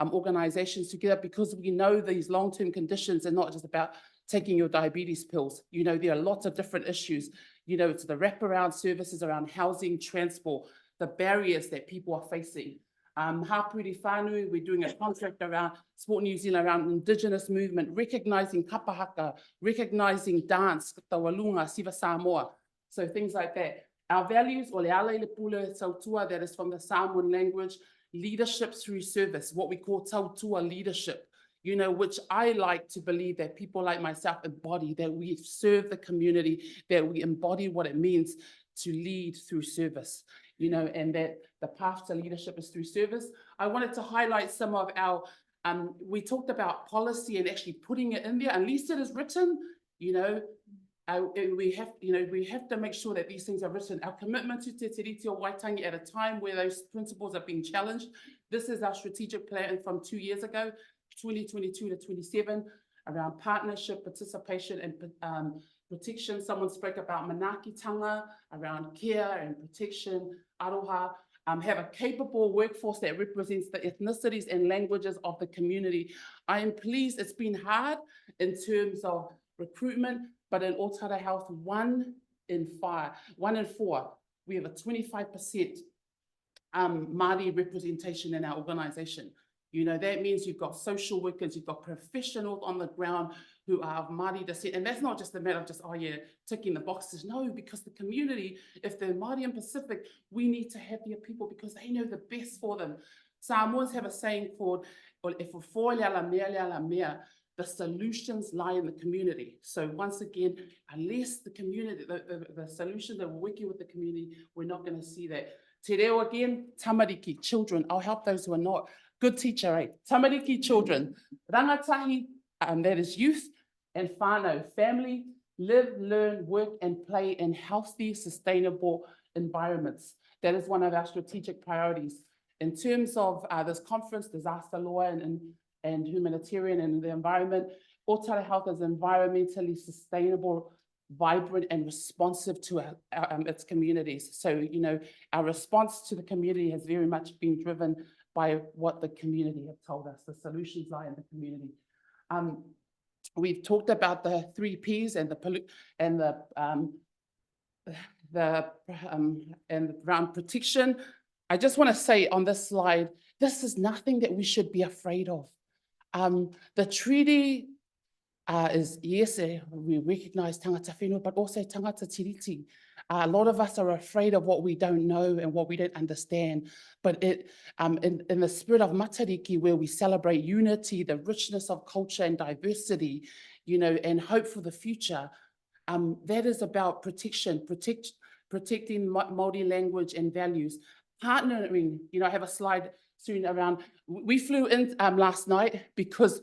organizations together, because we know these long-term conditions are not just about taking your diabetes pills. You know, there are lots of different issues. You know, it's the wraparound services around housing, transport, the barriers that people are facing. Hapuri whānau, we're doing a contract around Sport New Zealand, around Indigenous movement, recognising kapahaka, recognising dance, tawalunga, siva Samoa. So things like that. Our values, o le ala i le pule tautua, that is from the Samoan language, leadership through service, what we call tautua leadership, you know, which I like to believe that people like myself embody, that we serve the community, that we embody what it means to lead through service, you know, and that the path to leadership is through service. I wanted to highlight some of our, we talked about policy and actually putting it in there, at least it is written, you know, we have to make sure that these things are written. Our commitment to Te Tiriti o Waitangi at a time where those principles are being challenged. This is our strategic plan from 2 years ago, 2022 to 27, around partnership, participation, and protection. Someone spoke about manakitanga, around care and protection, aroha. Have a capable workforce that represents the ethnicities and languages of the community. I am pleased it's been hard in terms of recruitment, but in Otara Health, 1 in 4, we have a 25% Māori representation in our organisation. You know, that means you've got social workers, you've got professionals on the ground who are of Māori descent. And that's not just a matter of just, oh yeah, ticking the boxes. No, because the community, if they're Māori and Pacific, we need to have their people because they know the best for them. Samoans have a saying called, the solutions lie in the community. So once again, unless the community, the solutions that we're working with the community, we're not going to see that. Te reo again, tamariki, children. I'll help those who are not. Good teacher, eh? Tamariki, children. Rangatahi, that is youth, and whānau, family, live, learn, work, and play in healthy, sustainable environments. That is one of our strategic priorities. In terms of this conference, disaster law and humanitarian and the environment, Otara Health is environmentally sustainable, vibrant, and responsive to its communities. So, you know, our response to the community has very much been driven by what the community have told us. The solutions lie in the community. We've talked about the 3 Ps and around protection. I just want to say on this slide, this is nothing that we should be afraid of. The treaty is, yes, we recognize tangata whenua, but also tangata tiriti. A lot of us are afraid of what we don't know and what we don't understand. But in the spirit of matariki, where we celebrate unity, the richness of culture and diversity, and hope for the future. That is about protection, protecting Māori language and values. Partnering, I have a slide soon around. We flew in last night because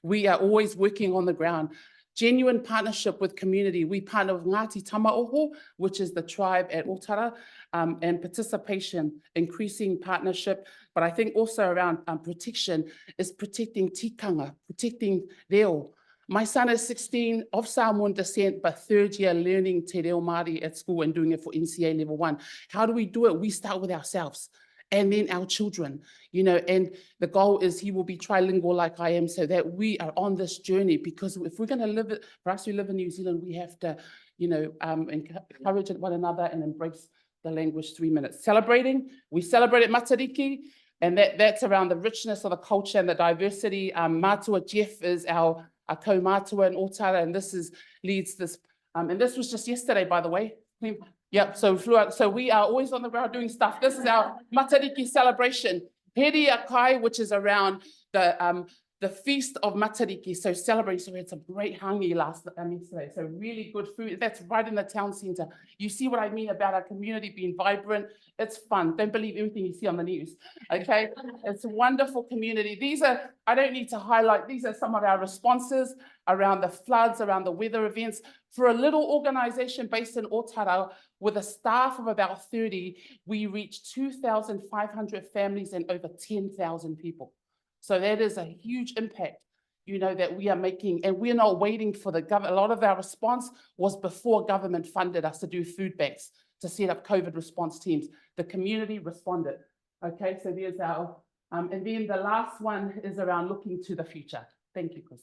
we are always working on the ground. Genuine partnership with community. We partner with Ngāi Tahu, which is the tribe at Otara, and participation, increasing partnership. But I think also around protection is protecting tikanga, protecting reo. My son is 16, of Samoan descent, but third year learning te reo Māori at school and doing it for NCA level 1. How do we do it? We start with ourselves and then our children, and the goal is he will be trilingual like I am, so that we are on this journey, because if we're going to live it, for us who live in New Zealand, we have to, encourage one another and embrace the language. 3 minutes. Celebrating, we celebrated Matariki, and that's around the richness of the culture and the diversity. Mātua Jeff is our ko-mātua in Otara, and leads this, and this was just yesterday, by the way. Yep, so we flew out. So we are always on the ground doing stuff. This is our Matariki celebration. Heri Akai, which is around the feast of Matariki, so celebrating. So we had some great hangi yesterday, so really good food. That's right in the town centre. You see what I mean about our community being vibrant. It's fun. Don't believe everything you see on the news, okay? It's a wonderful community. I don't need to highlight, these are some of our responses around the floods, around the weather events. For a little organisation based in Otara, with a staff of about 30, we reached 2,500 families and over 10,000 people. So that is a huge impact, that we are making, and we're not waiting for the government. A lot of our response was before government funded us to do food banks, to set up COVID response teams. The community responded. Okay, so there's our, and then the last one is around looking to the future. Thank you, Chris.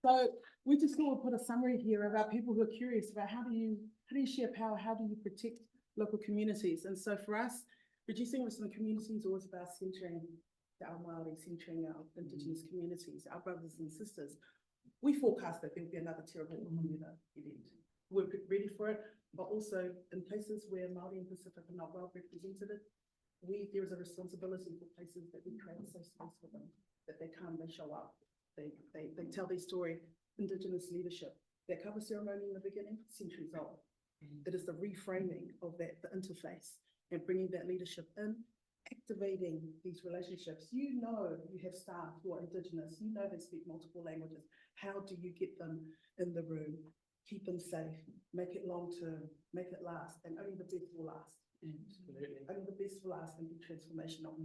So we just thought we'll put a summary here about people who are curious about how do you share power, how do you protect local communities. And so for us, reducing risk in the community is always about centering our Māori, centering our Indigenous communities, our brothers and sisters. We forecast that there'll be another terrible event. We're ready for it, but also in places where Māori and Pacific are not well represented, there is a responsibility for places that we create a safe space for them, that they come, they show up, they tell their story. Indigenous leadership, their cover ceremony in the beginning, centuries old. It is the reframing of the interface and bringing that leadership in, activating these relationships. You have staff who are Indigenous, they speak multiple languages. How do you get them in the room, keep them safe, make it long-term, make it last, and only the best will last. Absolutely. Only the best will last and be transformational.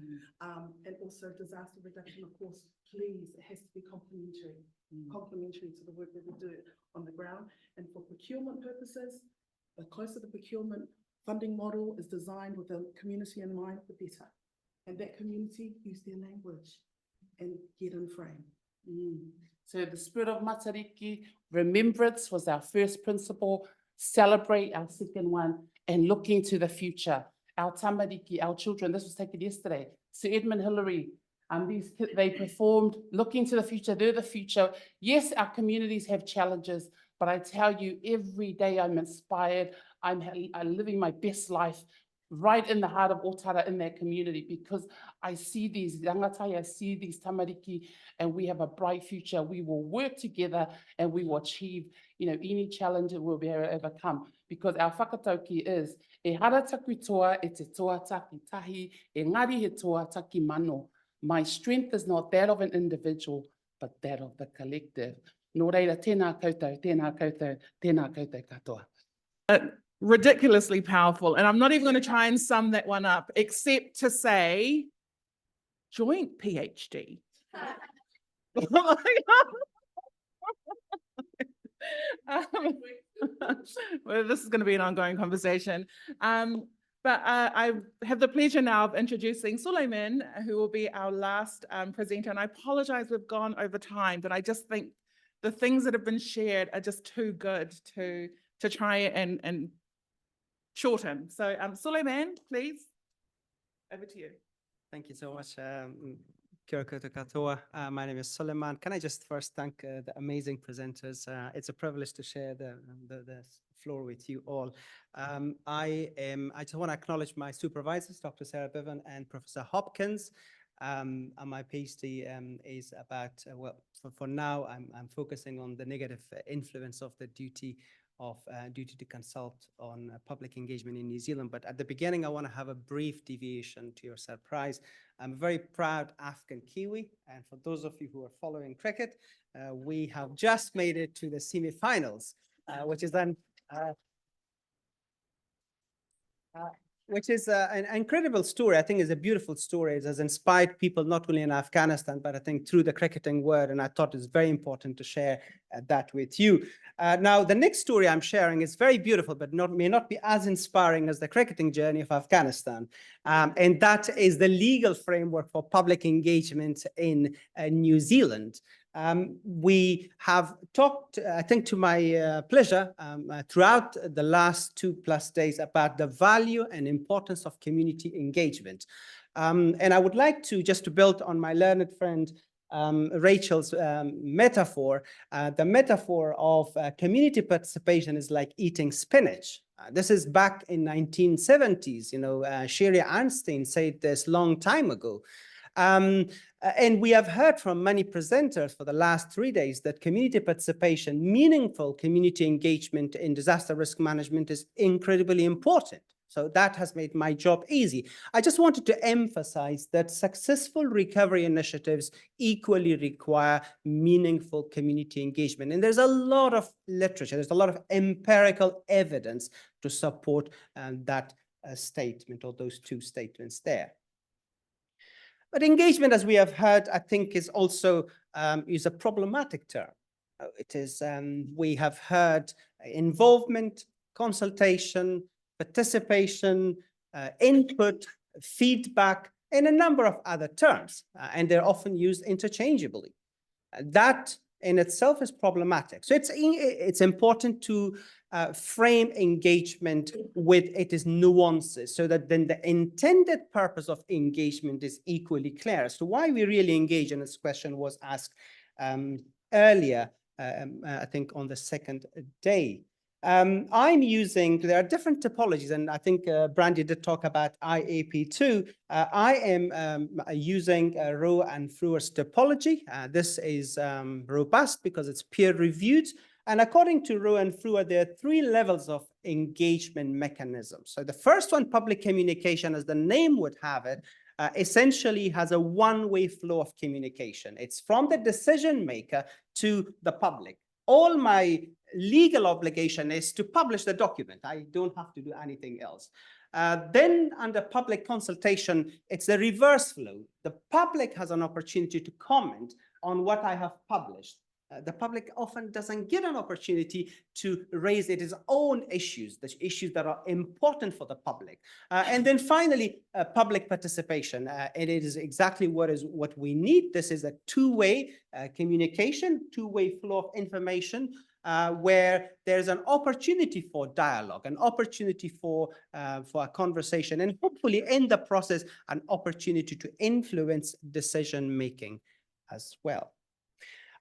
And also disaster reduction, of course, please, it has to be complementary to the work that we do on the ground. And for procurement purposes, the closer the procurement funding model is designed with the community in mind, the better. And that community use their language and get in frame. So the spirit of Matariki, remembrance was our first principle, celebrate our second one, and looking to the future. Our tamariki, our children, this was taken yesterday. Sir Edmund Hillary, these kids, they performed, looking to the future, they're the future. Yes, our communities have challenges, but I tell you, every day I'm inspired. I'm living my best life right in the heart of Otara, in that community, because I see these rangatai, I see these tamariki, and we have a bright future. We will work together and we will achieve, any challenge that we'll be able to overcome, because our whakatauki is, e hara taku toa e te toa taki tahi, e ngari he toa taki mano. My strength is not that of an individual, but that of the collective. Nō reira, tēnā koutou, tēnā koutou, tēnā koutou katoa. Ridiculously powerful. And I'm not even going to try and sum that one up, except to say, joint PhD. Well, this is going to be an ongoing conversation. But I have the pleasure now of introducing Sulaiman, who will be our last presenter. And I apologize, we've gone over time, but I just think the things that have been shared are just too good to try and shorten. So Sulaiman, please, over to you. Thank you so much. Kia ora koutou katoa. My name is Sulaiman. Can I just first thank the amazing presenters? It's a privilege to share the floor with you all. I just want to acknowledge my supervisors, Dr. Sarah Bevan and Professor Hopkins. And my PhD is about, well, for now, I'm focusing on the negative influence of the duty to consult on public engagement in New Zealand. But at the beginning, I want to have a brief deviation to your surprise. I'm a very proud African Kiwi. And for those of you who are following cricket, we have just made it to the semi-finals, which is then an incredible story. I think it's a beautiful story. It has inspired people not only in Afghanistan, but I think through the cricketing world. And I thought it's very important to share that with you. Now, the next story I'm sharing is very beautiful, but may not be as inspiring as the cricketing journey of Afghanistan. And that is the legal framework for public engagement in New Zealand. We have talked, I think to my pleasure, throughout the last 2+ days about the value and importance of community engagement. And I would like to just to build on my learned friend Rachel's metaphor. The metaphor of community participation is like eating spinach. This is back in 1970s. You know, Sherry Arnstein said this long time ago. And we have heard from many presenters for the last 3 days that community participation, meaningful community engagement in disaster risk management is incredibly important. So that has made my job easy. I just wanted to emphasize that successful recovery initiatives equally require meaningful community engagement. And there's a lot of literature, there's a lot of empirical evidence to support that statement, or those two statements there. But engagement, as we have heard, I think is also is a problematic term. It is, we have heard involvement, consultation, participation, input, feedback, and a number of other terms, and they're often used interchangeably. That in itself is problematic. So it's important to frame engagement with its nuances, so that then the intended purpose of engagement is equally clear as to why we really engage. And this question was asked earlier, I think on the second day. I'm using, there are different typologies, and I think Brandy did talk about IAP2. I am using Rowe and Frewer's typology. This is robust because it's peer-reviewed. And according to Rowe and Frewer, there are 3 levels of engagement mechanisms. So the first one, public communication, as the name would have it, essentially has a one-way flow of communication. It's from the decision maker to the public. All my legal obligation is to publish the document. I don't have to do anything else. Then under public consultation, it's the reverse flow. The public has an opportunity to comment on what I have published. The public often doesn't get an opportunity to raise its own issues, the issues that are important for the public. And then finally, public participation. And it is exactly what we need. This is a two-way communication, two-way flow of information, where there's an opportunity for dialogue, an opportunity for a conversation, and hopefully in the process, an opportunity to influence decision-making as well.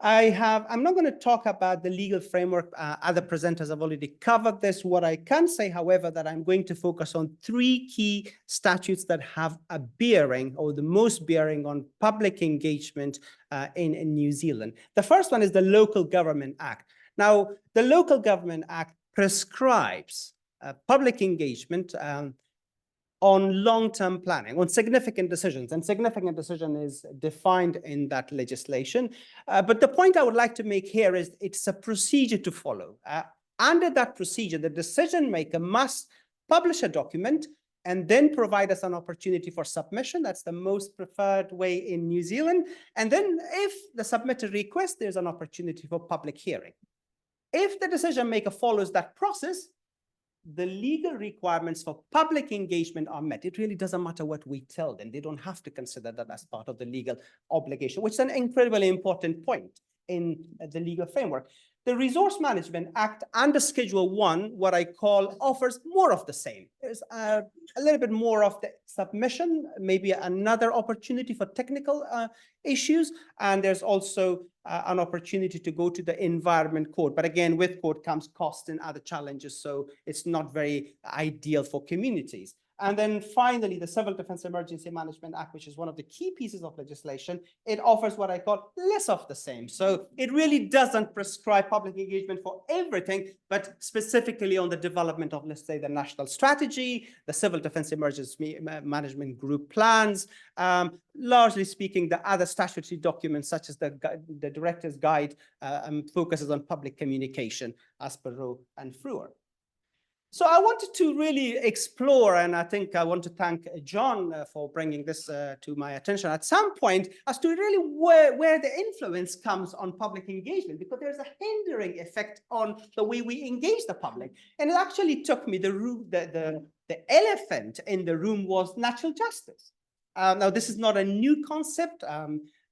I'm not going to talk about the legal framework. Other presenters have already covered this. What I can say, however, that I'm going to focus on 3 key statutes that have a bearing, or the most bearing, on public engagement in New Zealand. The first one is the Local Government Act. Now, the Local Government Act prescribes public engagement on long-term planning, on significant decisions, and significant decision is defined in that legislation. But the point I would like to make here is it's a procedure to follow. Under that procedure, the decision maker must publish a document and then provide us an opportunity for submission. That's the most preferred way in New Zealand. And then if the submitter requests, there's an opportunity for public hearing. If the decision maker follows that process, the legal requirements for public engagement are met. It really doesn't matter what we tell them. They don't have to consider that as part of the legal obligation, which is an incredibly important point in the legal framework. The Resource Management Act under Schedule 1, what I call, offers more of the same. There's a little bit more of the submission, maybe another opportunity for technical issues, and there's also an opportunity to go to the Environment Court. But again, with court comes cost and other challenges, so it's not very ideal for communities. And then finally, the Civil Defense Emergency Management Act, which is one of the key pieces of legislation, it offers what I call less of the same. So it really doesn't prescribe public engagement for everything, but specifically on the development of, let's say, the national strategy, the Civil Defense Emergency Management Group plans, largely speaking, the other statutory documents, such as the Director's Guide, focuses on public communication as per Roe and Frewer. So I wanted to really explore, and I think I want to thank John for bringing this to my attention at some point, as to really where the influence comes on public engagement, because there's a hindering effect on the way we engage the public. And it actually took me the elephant in the room was natural justice. Now, this is not a new concept.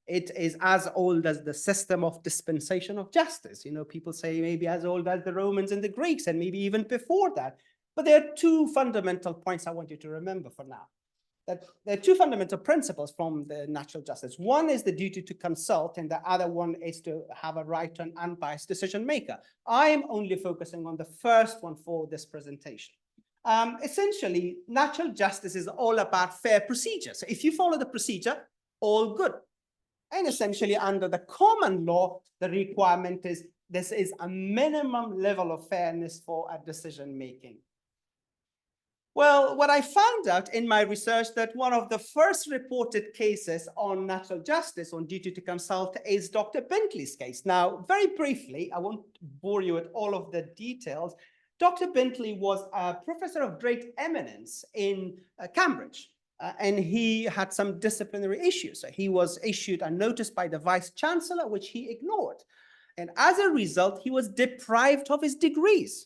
It is as old as the system of dispensation of justice. You know, people say maybe as old as the Romans and the Greeks, and maybe even before that. But there are two fundamental points I want you to remember for now. That there are two fundamental principles from the natural justice. One is the duty to consult, and the other one is to have a right to an unbiased decision maker. I am only focusing on the first one for this presentation. Essentially, natural justice is all about fair procedure. So if you follow the procedure, all good. And essentially, under the common law, the requirement is this is a minimum level of fairness for a decision making. Well, what I found out in my research that one of the first reported cases on natural justice, on duty to consult, is Dr. Bentley's case. Now, very briefly, I won't bore you with all of the details. Dr. Bentley was a professor of great eminence in Cambridge. And he had some disciplinary issues. So he was issued a notice by the vice chancellor, which he ignored. And as a result, he was deprived of his degrees.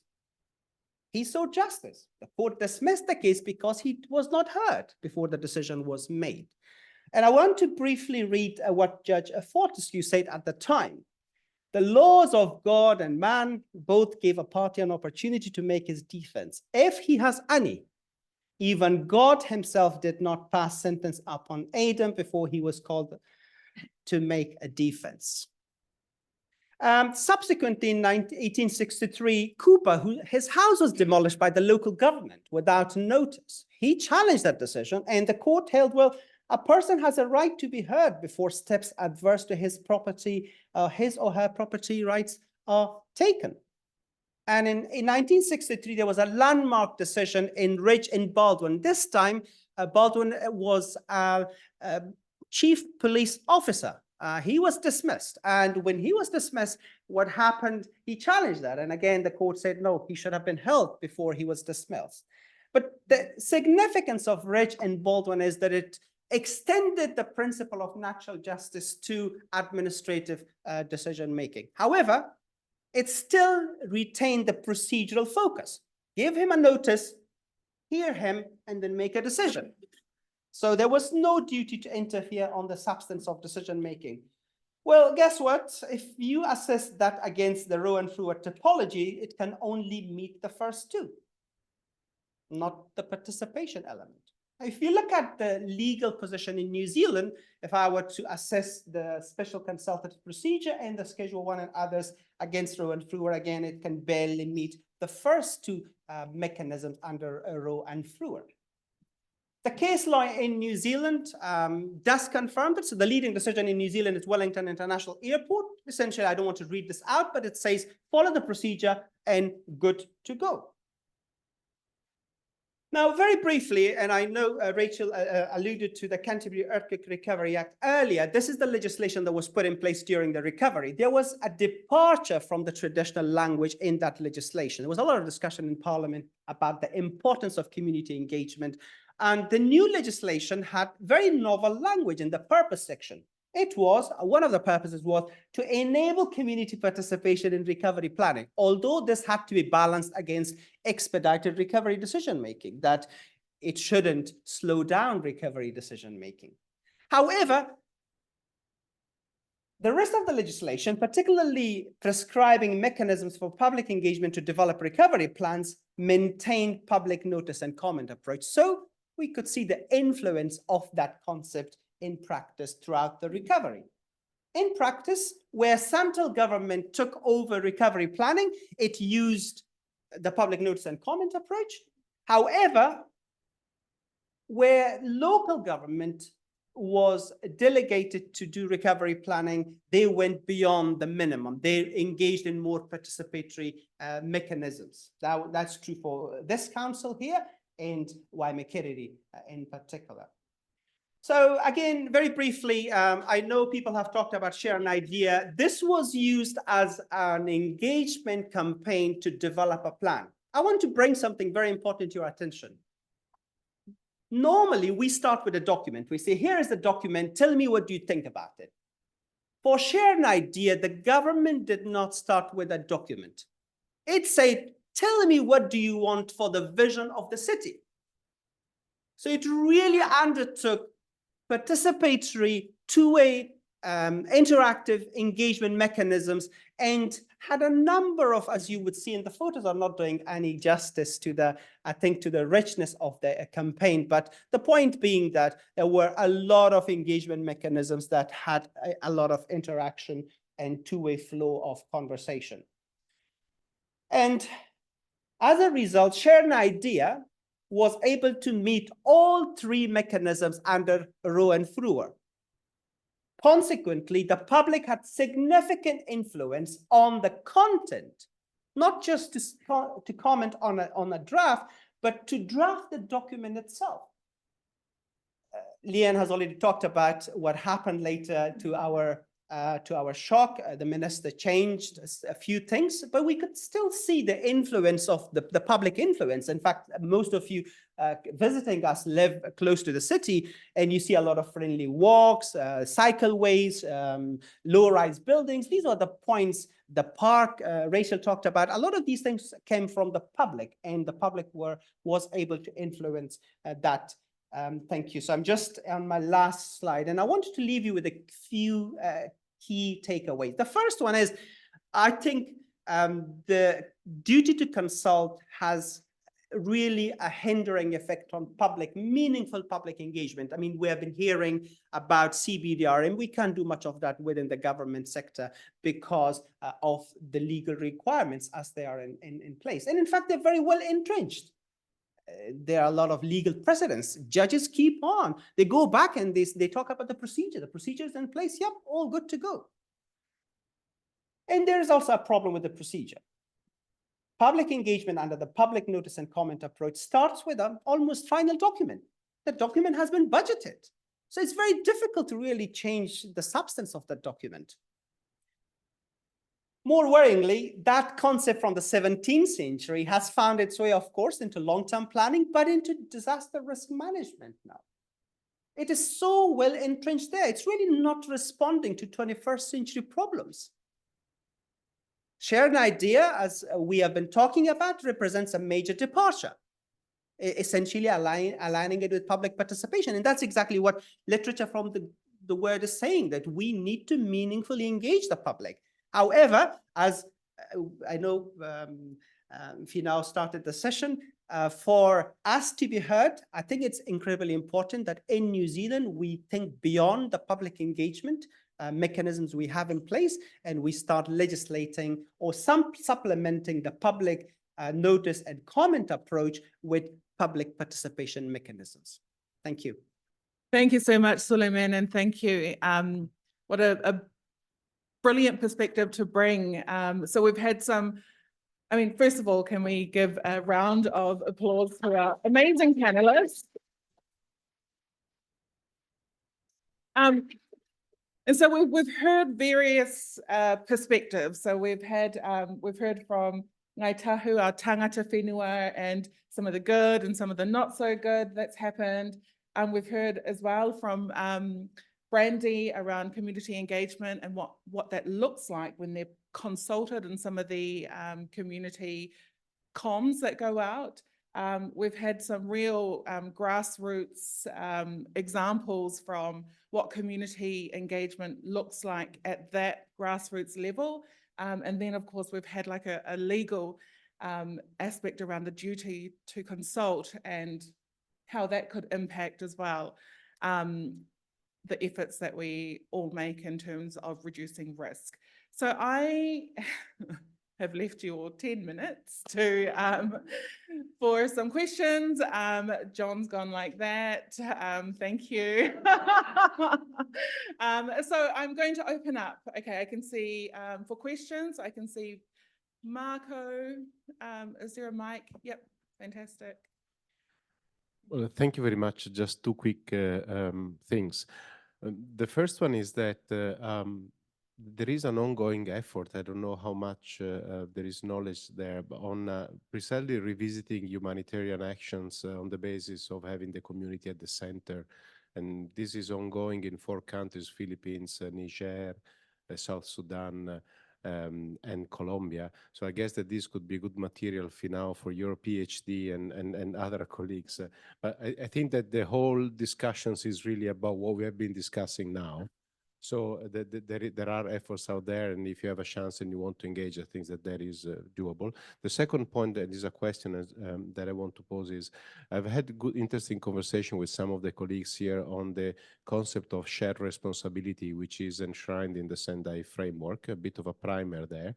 He sought justice. The court dismissed the case because he was not heard before the decision was made. And I want to briefly read what Judge Fortescue said at the time. The laws of God and man both gave a party an opportunity to make his defense, if he has any. Even God himself did not pass sentence upon Adam before he was called to make a defense. Subsequently, in 1863, Cooper, his house was demolished by the local government without notice. He challenged that decision, and the court held, well, a person has a right to be heard before steps adverse to his property, his or her property rights are taken. And in 1963, there was a landmark decision in Ridge and Baldwin. This time, Baldwin was a chief police officer. He was dismissed. And when he was dismissed, what happened? He challenged that. And again, the court said, no, he should have been held before he was dismissed. But the significance of Ridge and Baldwin is that it extended the principle of natural justice to administrative decision-making. However, it still retained the procedural focus. Give him a notice, hear him, and then make a decision. So there was no duty to interfere on the substance of decision-making. Well, guess what? If you assess that against the Roe and Frewer typology, it can only meet the first two, not the participation element. If you look at the legal position in New Zealand, if I were to assess the special consultative procedure and the Schedule 1 and others against Roe and Frewer, again, it can barely meet the first two mechanisms under Roe and Frewer. The case law in New Zealand does confirm that. So the leading decision in New Zealand is Wellington International Airport. Essentially, I don't want to read this out, but it says, follow the procedure and good to go. Now, very briefly, and I know Rachael alluded to the Canterbury Earthquake Recovery Act earlier, this is the legislation that was put in place during the recovery. There was a departure from the traditional language in that legislation. There was a lot of discussion in Parliament about the importance of community engagement, and the new legislation had very novel language in the purpose section. It was, one of the purposes was to enable community participation in recovery planning, although this had to be balanced against expedited recovery decision-making, that it shouldn't slow down recovery decision-making. However, The rest of the legislation, particularly prescribing mechanisms for public engagement to develop recovery plans, maintained public notice and comment approach. So we could see the influence of that concept in practice throughout the recovery. In practice, where central government took over recovery planning, it used the public notice and comment approach. However, where local government was delegated to do recovery planning, they went beyond the minimum. They engaged in more participatory mechanisms. That's true for this council here and Waitangi in particular. So again, very briefly, I know people have talked about share an idea. This was used as an engagement campaign to develop a plan. I want to bring something very important to your attention. Normally, we start with a document. We say, here is the document. Tell me what do you think about it. For share an idea, the government did not start with a document. It said, tell me what do you want for the vision of the city. So it really undertook participatory, two-way, interactive engagement mechanisms and had a number of, as you would see in the photos, I'm not doing any justice to the, I think, to the richness of the campaign. But the point being that there were a lot of engagement mechanisms that had a lot of interaction and two-way flow of conversation. And as a result, Share an Idea was able to meet all three mechanisms under Roe and Frewer. Consequently, the public had significant influence on the content, not just to comment on a draft, but to draft the document itself. Leanne has already talked about what happened later to our shock. The minister changed a few things, but we could still see the influence of the public influence. In fact, most of you visiting us live close to the city, and you see a lot of friendly walks, cycleways, low-rise buildings. These are the points, the park Rachael talked about. A lot of these things came from the public, and the public was able to influence that. Thank you. So I'm just on my last slide, and I wanted to leave you with a few key takeaways. The first one is, I think the duty to consult has really a hindering effect on meaningful public engagement. I mean, we have been hearing about CBDR, and we can't do much of that within the government sector because of the legal requirements as they are in place. And in fact, they're very well entrenched. There are a lot of legal precedents. Judges keep on. They go back and they talk about the procedure. The procedure is in place. Yep, all good to go. And there is also a problem with the procedure. Public engagement under the public notice and comment approach starts with an almost final document. The document has been budgeted. So it's very difficult to really change the substance of that document. More worryingly, that concept from the 17th century has found its way, of course, into long-term planning, but into disaster risk management now. It is so well entrenched there. It's really not responding to 21st century problems. Share an Idea, as we have been talking about, represents a major departure, essentially aligning it with public participation. And that's exactly what literature from the word is saying, that we need to meaningfully engage the public. However, as I know Finau started the session, for us to be heard, I think it's incredibly important that in New Zealand, we think beyond the public engagement mechanisms we have in place, and we start legislating or supplementing the public notice and comment approach with public participation mechanisms. Thank you. Thank you so much, Sulaiman, and thank you. What a brilliant perspective to bring. So we've had some, I mean, first of all, can we give a round of applause for our amazing panelists? And so we've heard various perspectives. So we've heard from Ngāi Tahu, our tangata whenua, and some of the good and some of the not so good that's happened. We've heard as well from Brandy around community engagement and what that looks like when they're consulted and some of the community comms that go out. We've had some real grassroots examples from what community engagement looks like at that grassroots level. And then, of course, we've had like a legal aspect around the duty to consult and how that could impact as well the efforts that we all make in terms of reducing risk. So I have left you all 10 minutes to for some questions. John's gone like that. Thank you. So I'm going to open up. Okay, I can see for questions, I can see Marco. Is there a mic? Yep, fantastic. Well, thank you very much. Just two quick things. The first one is that there is an ongoing effort. I don't know how much there is knowledge there, but on precisely revisiting humanitarian actions on the basis of having the community at the center. And this is ongoing in 4 countries: Philippines, Niger, South Sudan, and Colombia. So I guess that this could be good material for now for your PhD and other colleagues. But I think that the whole discussions is really about what we have been discussing now. So there are efforts out there, and if you have a chance and you want to engage, I think that is doable. The second point that is a question that I want to pose is, I've had good, interesting conversation with some of the colleagues here on the concept of shared responsibility, which is enshrined in the Sendai framework, a bit of a primer there.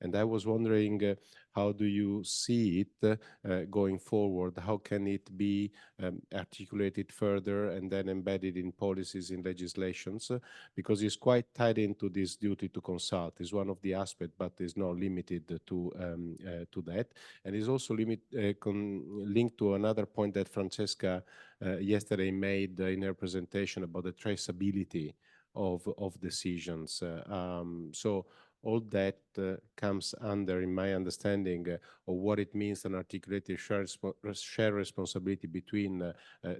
And I was wondering, how do you see it going forward? How can it be articulated further and then embedded in policies, in legislations? Because it's quite tied into this duty to consult. Is one of the aspects, but is not limited to that. And is also linked to another point that Francesca yesterday made in her presentation about the traceability of decisions. So all that comes under, in my understanding, of what it means an articulated shared responsibility between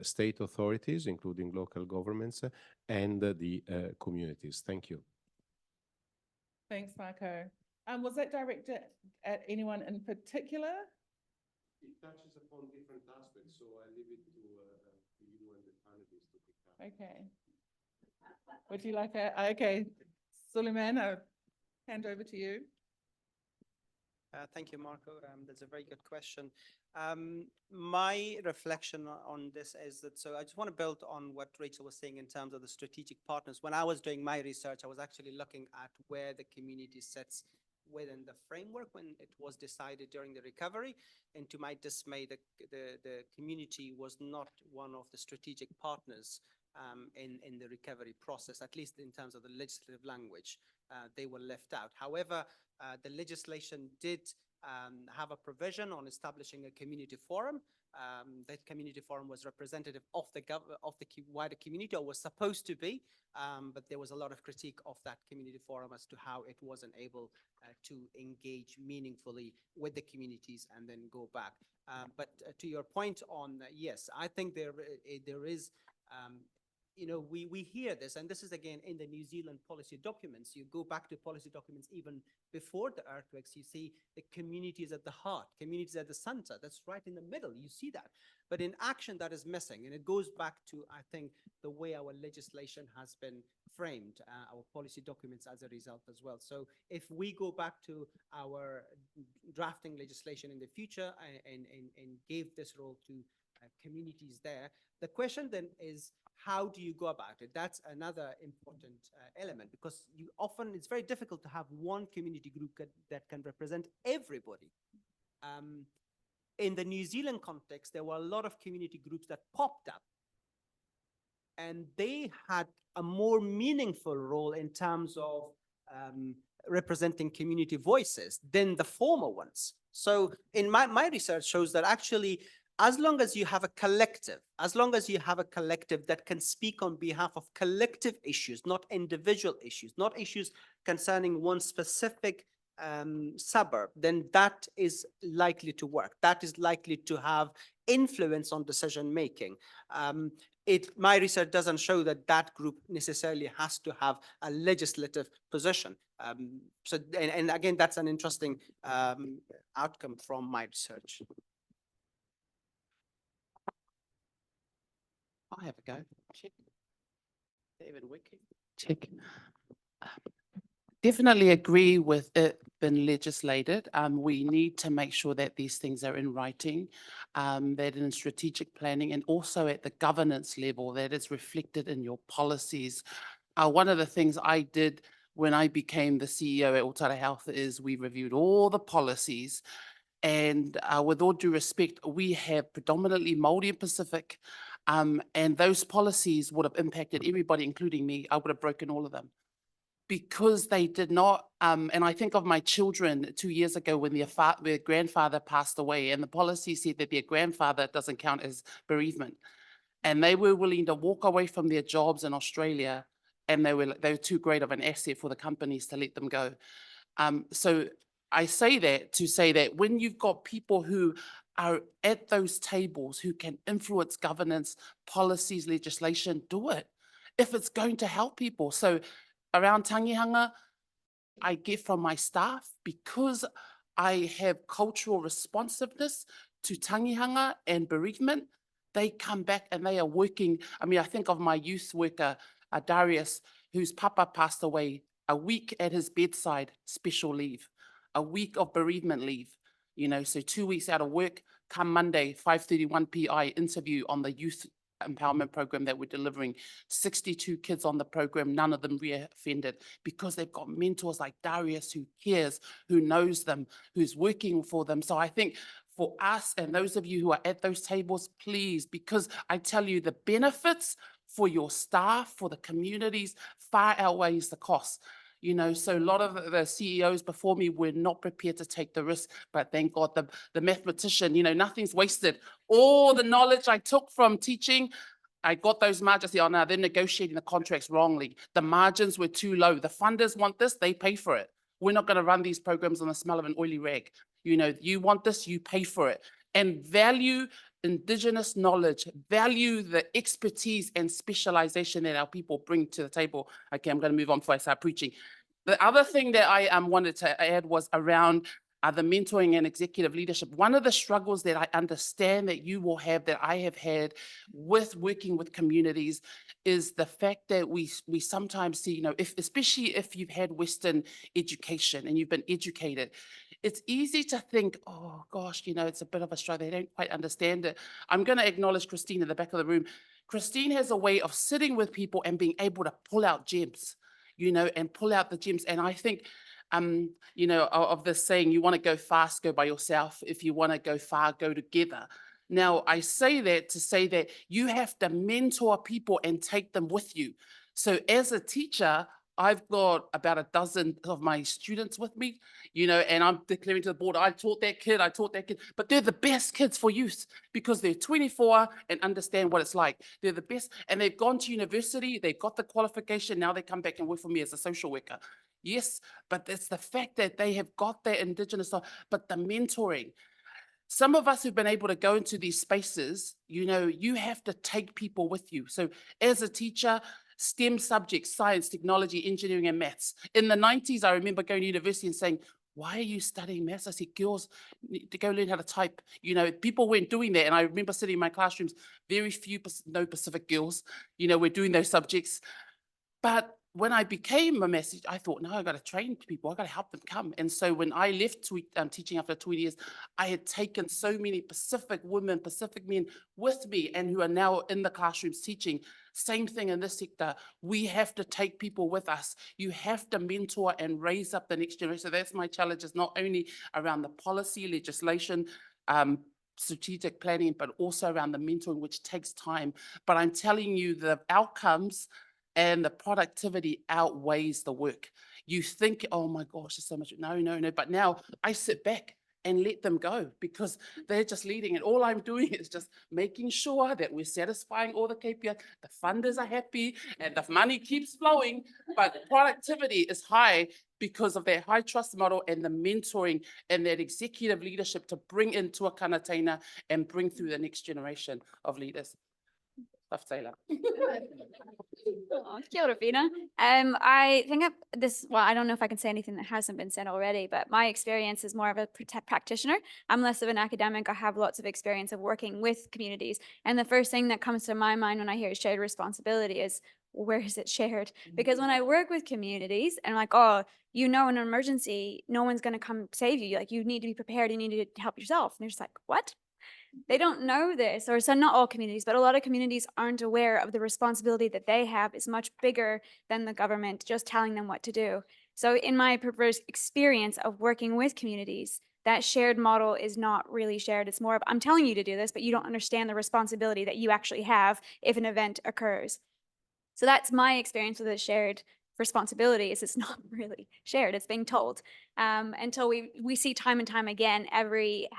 state authorities, including local governments, and the communities. Thank you. Thanks, Marco. Was that directed at anyone in particular? It touches upon different aspects, so I leave it to you and the panelists to pick up. Okay. Would you like okay, Sulaiman, I'll hand over to you. Thank you, Marco. That's a very good question. My reflection on this is that, so I just want to build on what Rachel was saying in terms of the strategic partners. When I was doing my research, I was actually looking at where the community sits within the framework when it was decided during the recovery. And to my dismay, the community was not one of the strategic partners in the recovery process, at least in terms of the legislative language. They were left out. However, the legislation did have a provision on establishing a community forum. That community forum was representative of the wider community, or was supposed to be, but there was a lot of critique of that community forum as to how it wasn't able to engage meaningfully with the communities and then go back. But to your point on, yes, I think there is, you know, we hear this, and this is again in the New Zealand policy documents. You go back to policy documents even before the earthquakes, you see the communities at the heart, communities at the center. That's right in the middle, you see that. But in action, that is missing. And it goes back to, I think, the way our legislation has been framed, our policy documents as a result as well. So if we go back to our drafting legislation in the future and gave this role to communities there, the question then is, how do you go about it? That's another important element, because you often, it's very difficult to have one community group that can represent everybody. In the New Zealand context, there were a lot of community groups that popped up, and they had a more meaningful role in terms of representing community voices than the former ones. So in my research shows that actually, as long as you have a collective, that can speak on behalf of collective issues, not individual issues, not issues concerning one specific suburb, then that is likely to work. That is likely to have influence on decision making. My research doesn't show that that group necessarily has to have a legislative position. And again, that's an interesting outcome from my research. I'll have a go. Check. Even working. Check. Definitely agree with it being legislated. We need to make sure that these things are in writing, that in strategic planning and also at the governance level, that is reflected in your policies. One of the things I did when I became the CEO at Otara Health is we reviewed all the policies. And with all due respect, we have predominantly Maori and Pacific, and those policies would have impacted everybody, including me. I would have broken all of them because they did not. And I think of my children 2 years ago when their grandfather passed away, and the policy said that their grandfather doesn't count as bereavement. And they were willing to walk away from their jobs in Australia, and they were too great of an asset for the companies to let them go. So I say that to say that when you've got people who are at those tables who can influence governance, policies, legislation, do it if it's going to help people. So around tangihanga, I get from my staff, because I have cultural responsiveness to tangihanga and bereavement, they come back and they are working. I mean, I think of my youth worker, Darius, whose papa passed away, a week at his bedside, special leave, a week of bereavement leave, you know, so 2 weeks out of work, come Monday, 5:31 PI interview on the youth empowerment program that we're delivering. 62 kids on the program, none of them reoffended, because they've got mentors like Darius who cares, who knows them, who's working for them. So I think for us and those of you who are at those tables, please, because I tell you, the benefits for your staff, for the communities, far outweighs the cost. You know, so a lot of the CEOs before me were not prepared to take the risk, but thank God the mathematician, you know, nothing's wasted. All the knowledge I took from teaching, I got those margins. Oh, no, they're negotiating the contracts wrongly. The margins were too low. The funders want this, they pay for it. We're not going to run these programs on the smell of an oily rag. You know, you want this, you pay for it. And value Indigenous knowledge, value the expertise and specialization that our people bring to the table. Okay, I'm going to move on before I start preaching. The other thing that I wanted to add was around the mentoring and executive leadership. One of the struggles that I understand that you will have, that I have had with working with communities, is the fact that we sometimes see, you know, especially if you've had Western education and you've been educated, it's easy to think, oh gosh, you know, it's a bit of a struggle. They don't quite understand it. I'm going to acknowledge Christine in the back of the room. Christine has a way of sitting with people and being able to pull out gems, you know, and pull out the gems. And I think, you know, of this saying, you want to go fast, go by yourself. If you want to go far, go together. Now, I say that to say that you have to mentor people and take them with you. So as a teacher, I've got about a dozen of my students with me, you know, and I'm declaring to the board, I taught that kid, but they're the best kids for youth because they're 24 and understand what it's like. They're the best, and they've gone to university, they've got the qualification, now they come back and work for me as a social worker. Yes, but it's the fact that they have got that Indigenous, but the mentoring. Some of us who've been able to go into these spaces, you know, you have to take people with you. So as a teacher, STEM subjects, science, technology, engineering, and maths. In the 90s, I remember going to university and saying, why are you studying maths? I said, girls need to go learn how to type. You know, people weren't doing that. And I remember sitting in my classrooms, very few, no Pacific girls, you know, were doing those subjects. But when I became a message, I thought, no, I got to train people. I got to help them come. And so when I left teaching after 20 years, I had taken so many Pacific women, Pacific men with me, and who are now in the classrooms teaching. Same thing in this sector. We have to take people with us. You have to mentor and raise up the next generation. So that's my challenge, is not only around the policy, legislation, strategic planning, but also around the mentoring, which takes time. But I'm telling you, the outcomes and the productivity outweighs the work. You think, oh my gosh, there's so much. No. But now I sit back and let them go because they're just leading. And all I'm doing is just making sure that we're satisfying all the KPIs. The funders are happy and the money keeps flowing, but productivity is high because of that high trust model and the mentoring and that executive leadership to bring in Tuakana Teina and bring through the next generation of leaders. Taftaila. Oh, kia ora, Fina. I think well, I don't know if I can say anything that hasn't been said already, but my experience is more of a practitioner. I'm less of an academic. I have lots of experience of working with communities. And the first thing that comes to my mind when I hear shared responsibility is, where is it shared? Because when I work with communities and like, oh, you know, in an emergency, no one's going to come save you. Like, you need to be prepared. You need to help yourself. And they're just like, what? They don't know this, or so not all communities, but a lot of communities aren't aware of the responsibility that they have is much bigger than the government just telling them what to do. So in my perverse experience of working with communities, that shared model is not really shared. It's more of, I'm telling you to do this, but you don't understand the responsibility that you actually have if an event occurs. So that's my experience with a shared responsibility, is it's not really shared, it's being told. Until we see time and time again, every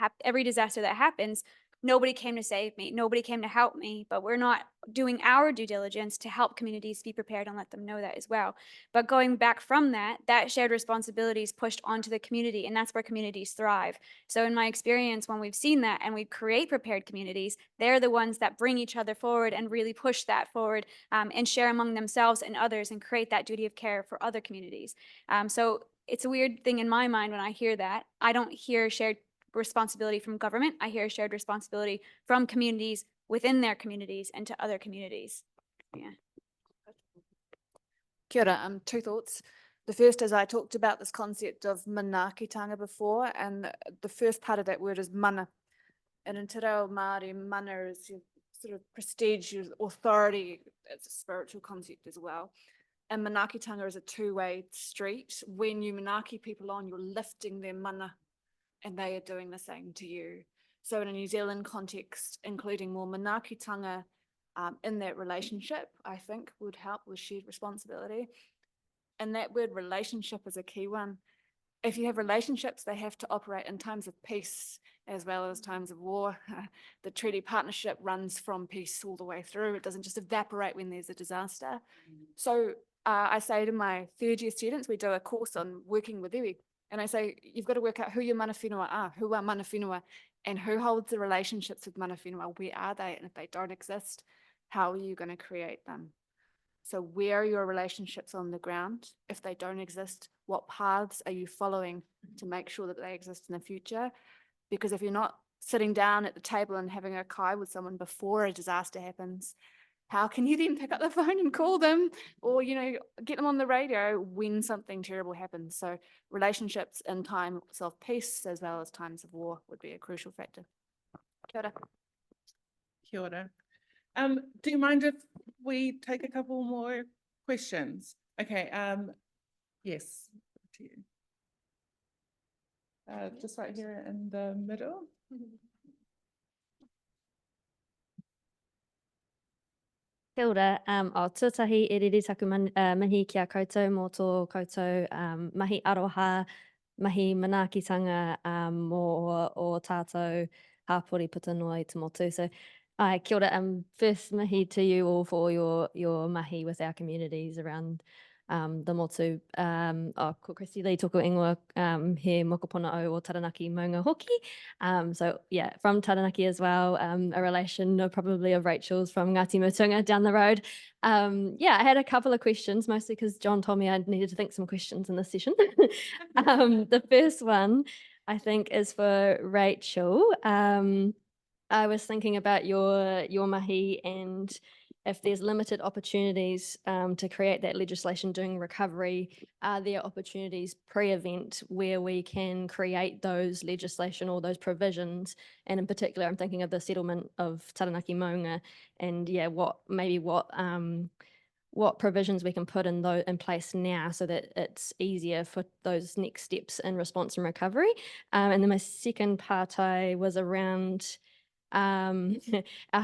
disaster that happens, nobody came to save me, nobody came to help me, but we're not doing our due diligence to help communities be prepared and let them know that as well. But going back from that shared responsibility is pushed onto the community, and that's where communities thrive. So in my experience, when we've seen that and we create prepared communities, they're the ones that bring each other forward and really push that forward, and share among themselves and others and create that duty of care for other communities. So it's a weird thing in my mind when I hear that. I don't hear shared responsibility from government. I hear shared responsibility from communities within their communities and to other communities. Yeah. Kia ora, two thoughts. The first is I talked about this concept of manaakitanga before, and the first part of that word is mana. And in Te Reo Māori, mana is your sort of prestige, your authority. It's a spiritual concept as well. And manaakitanga is a two-way street. When you manaaki people on, you're lifting their mana, and they are doing the same to you. So in a New Zealand context, including more manaakitanga in that relationship, I think would help with shared responsibility. And that word relationship is a key one. If you have relationships, they have to operate in times of peace as well as times of war. The treaty partnership runs from peace all the way through. It doesn't just evaporate when there's a disaster. So I say to my third year students, we do a course on working with iwi. And I say, you've got to work out who your mana whenua are, who are mana whenua, and who holds the relationships with mana whenua. Where are they? And if they don't exist, how are you going to create them? So where are your relationships on the ground? If they don't exist, what paths are you following to make sure that they exist in the future? Because if you're not sitting down at the table and having a kai with someone before a disaster happens, how can you then pick up the phone and call them, or, you know, get them on the radio when something terrible happens? So relationships in times of peace as well as times of war would be a crucial factor. Kia ora. Kia ora. Do you mind if we take a couple more questions? Okay, yes, to you. Just right here in the middle. Kia ora, o tūtahi e riri taku mihi kia koutou mō tō koutou mahi aroha, mahi manaakitanga mō o tātou hāpori puta noa I te motu. So, kia ora, first mahi to you all for your mahi with our communities around the motu. Ko Christy Lee tōku ingoa he mokopuna o Taranaki maunga hoki. So yeah, from Taranaki as well, a relation probably of Rachel's from Ngāti Mutunga down the road. Yeah, I had a couple of questions, mostly because John told me I needed to think some questions in this session. The first one, I think, is for Rachel. I was thinking about your mahi and if there's limited opportunities to create that legislation during recovery, are there opportunities pre-event where we can create those legislation or those provisions? And in particular, I'm thinking of the settlement of Taranaki maunga, and yeah, what provisions we can put in place now so that it's easier for those next steps in response and recovery. And then my second part was around our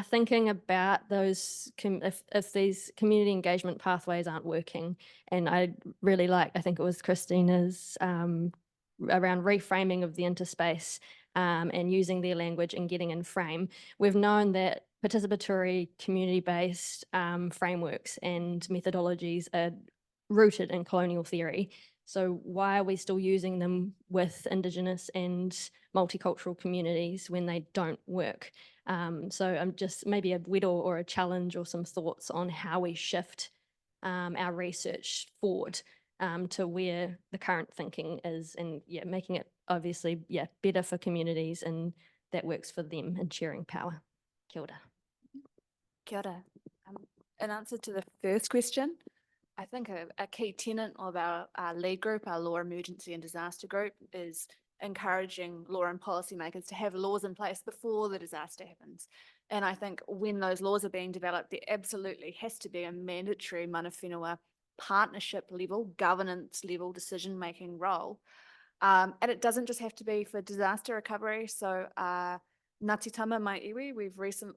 thinking about those if these community engagement pathways aren't working. And I really I think it was Christina's around reframing of the interspace and using their language and getting in frame. We've known that participatory community-based frameworks and methodologies are rooted in colonial theory. So why are we still using them with Indigenous and multicultural communities when they don't work? So I'm just maybe a whittle or a challenge or some thoughts on how we shift our research forward to where the current thinking is, and making it obviously better for communities and that works for them and sharing power. Kia ora. Kia ora. In answer to the first question, I think a key tenet of our lead group, our Law, Emergency and Disaster group, is encouraging law and policymakers to have laws in place before the disaster happens. And I think when those laws are being developed, there absolutely has to be a mandatory mana whenua partnership level, governance level, decision-making role. And it doesn't just have to be for disaster recovery. So Ngāti Tama mai iwi,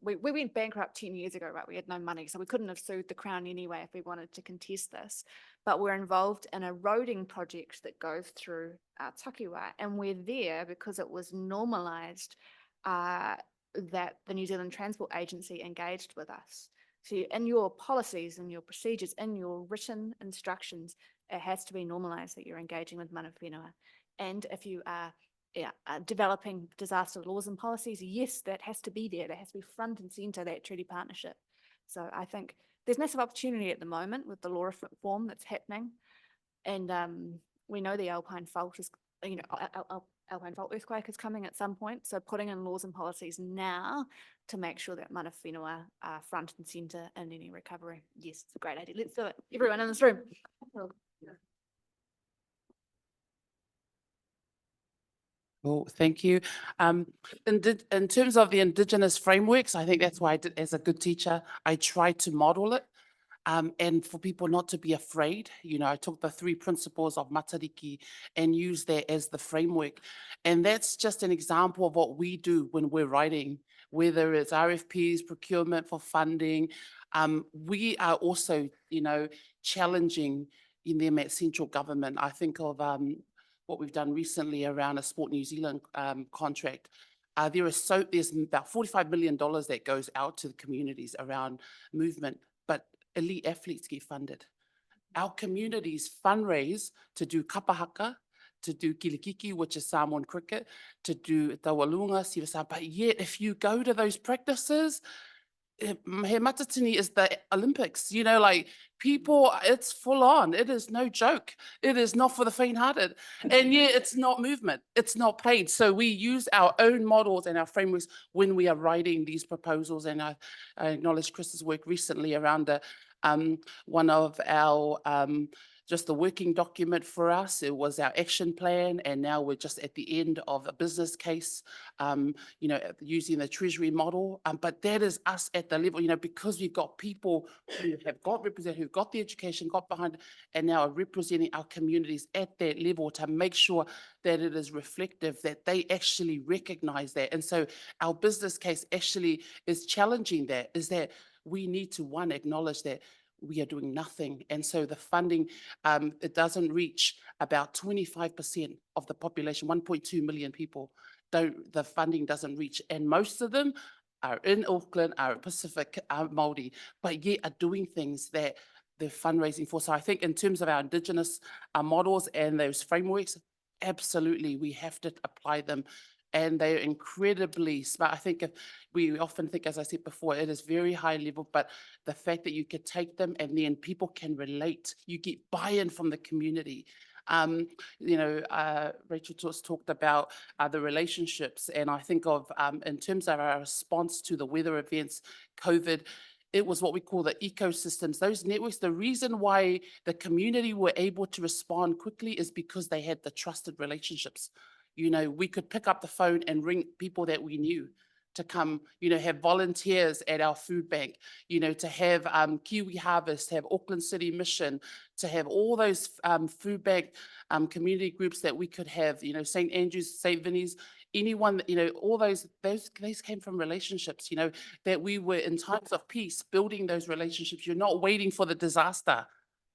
we went bankrupt 10 years ago, right? We had no money, so we couldn't have sued the Crown anyway if we wanted to contest this. But we're involved in a roading project that goes through Takiwa, and we're there because it was normalised that the New Zealand Transport Agency engaged with us. So in your policies and your procedures, in your written instructions, it has to be normalised that you're engaging with mana whenua. And if you are developing disaster laws and policies, yes, that has to be there. That has to be front and centre, that treaty partnership. So I think there's massive opportunity at the moment with the law reform that's happening. And we know the Alpine Fault is, Alpine Fault earthquake is coming at some point. So putting in laws and policies now to make sure that mana whenua are front and centre in any recovery. Yes, it's a great idea. Let's do it. Everyone in this room. Cool, thank you. In terms of the Indigenous frameworks, I think that's why I did, as a good teacher, I tried to model it. And for people not to be afraid, I took the 3 principles of matariki and used that as the framework. And that's just an example of what we do when we're writing, whether it's RFPs, procurement for funding. We are also, challenging in them at central government. I think of what we've done recently around a Sport New Zealand contract. There's about $45 million that goes out to the communities around movement, but elite athletes get funded. Our communities fundraise to do kapahaka, to do kilikiki, which is Samoan cricket, to do tawalunga, sivasa. But yet, if you go to those practices, he matatini is the Olympics, people, it's full on. It is no joke. It is not for the faint-hearted. And yet it's not movement. It's not paid. So we use our own models and our frameworks when we are writing these proposals. And I acknowledge Chris's work recently around one of our just the working document for us. It was our action plan, and now we're just at the end of a business case, using the Treasury model. But that is us at the level, because we've got people who have got represented, who've got the education, got behind, and now are representing our communities at that level to make sure that it is reflective, that they actually recognize that. And so our business case actually is challenging that, is that we need to, one, acknowledge that we are doing nothing. And so the funding, it doesn't reach about 25% of the population, 1.2 million people, the funding doesn't reach. And most of them are in Auckland, are Pacific, are Māori, but yet are doing things that they're fundraising for. So I think in terms of our Indigenous models and those frameworks, absolutely, we have to apply them. And they're incredibly smart. I think we often think, as I said before, it is very high level, but the fact that you could take them and then people can relate, you get buy-in from the community. Rachel talked about the relationships, and I think of in terms of our response to the weather events, COVID, it was what we call the ecosystems, those networks. The reason why the community were able to respond quickly is because they had the trusted relationships. We could pick up the phone and ring people that we knew to come, have volunteers at our food bank, to have Kiwi Harvest, have Auckland City Mission, to have all those food bank community groups that we could have, St. Andrews, St. Vinny's, anyone, all those came from relationships, that we were in times of peace, building those relationships. You're not waiting for the disaster.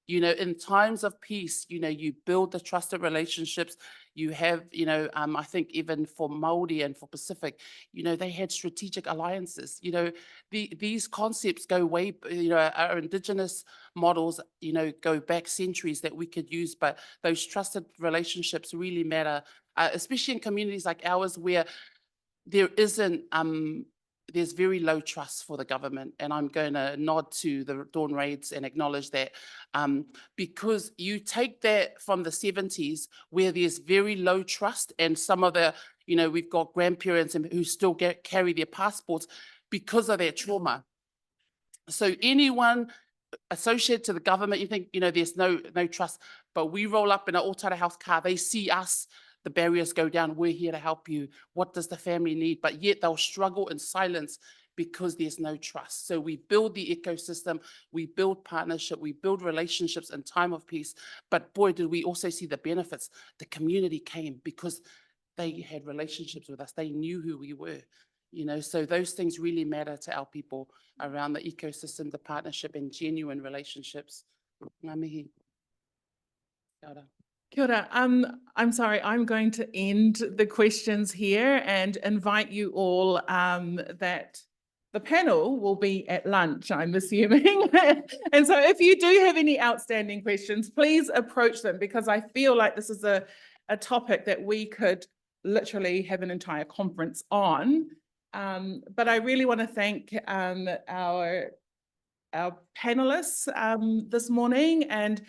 In times of peace, you build the trusted relationships, You have, you know, I think even for Maori and for Pacific, you know, they had strategic alliances. You know, these concepts go way, you know, our indigenous models, you know, go back centuries that we could use, but those trusted relationships really matter, especially in communities like ours where there isn't, there's very low trust for the government. And I'm going to nod to the Dawn Raids and acknowledge that, because you take that from the 70s where there's very low trust, and some of the, you know, we've got grandparents who still carry their passports because of their trauma. So anyone associated to the government, you think, you know, there's no trust, but we roll up in an Otara Health car, they see us, the barriers go down, we're here to help you. What does the family need? But yet they'll struggle in silence because there's no trust. So we build the ecosystem, we build partnership, we build relationships in time of peace. But boy, did we also see the benefits. The community came because they had relationships with us. They knew who we were, you know, so those things really matter to our people around the ecosystem, the partnership, and genuine relationships. Ngā mihi. Kia ora. Kia ora. I'm sorry, I'm going to end the questions here and invite you all that the panel will be at lunch, I'm assuming. And so if you do have any outstanding questions, please approach them, because I feel like this is a topic that we could literally have an entire conference on. But I really want to thank our panelists this morning, and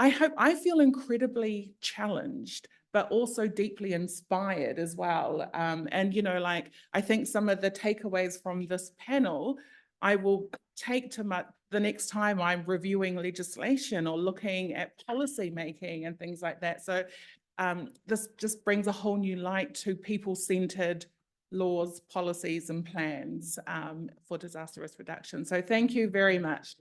I feel incredibly challenged, but also deeply inspired as well. And, you know, like, I think some of the takeaways from this panel, I will take to the next time I'm reviewing legislation or looking at policy making and things like that. So this just brings a whole new light to people-centered laws, policies, and plans for disaster risk reduction. So thank you very much.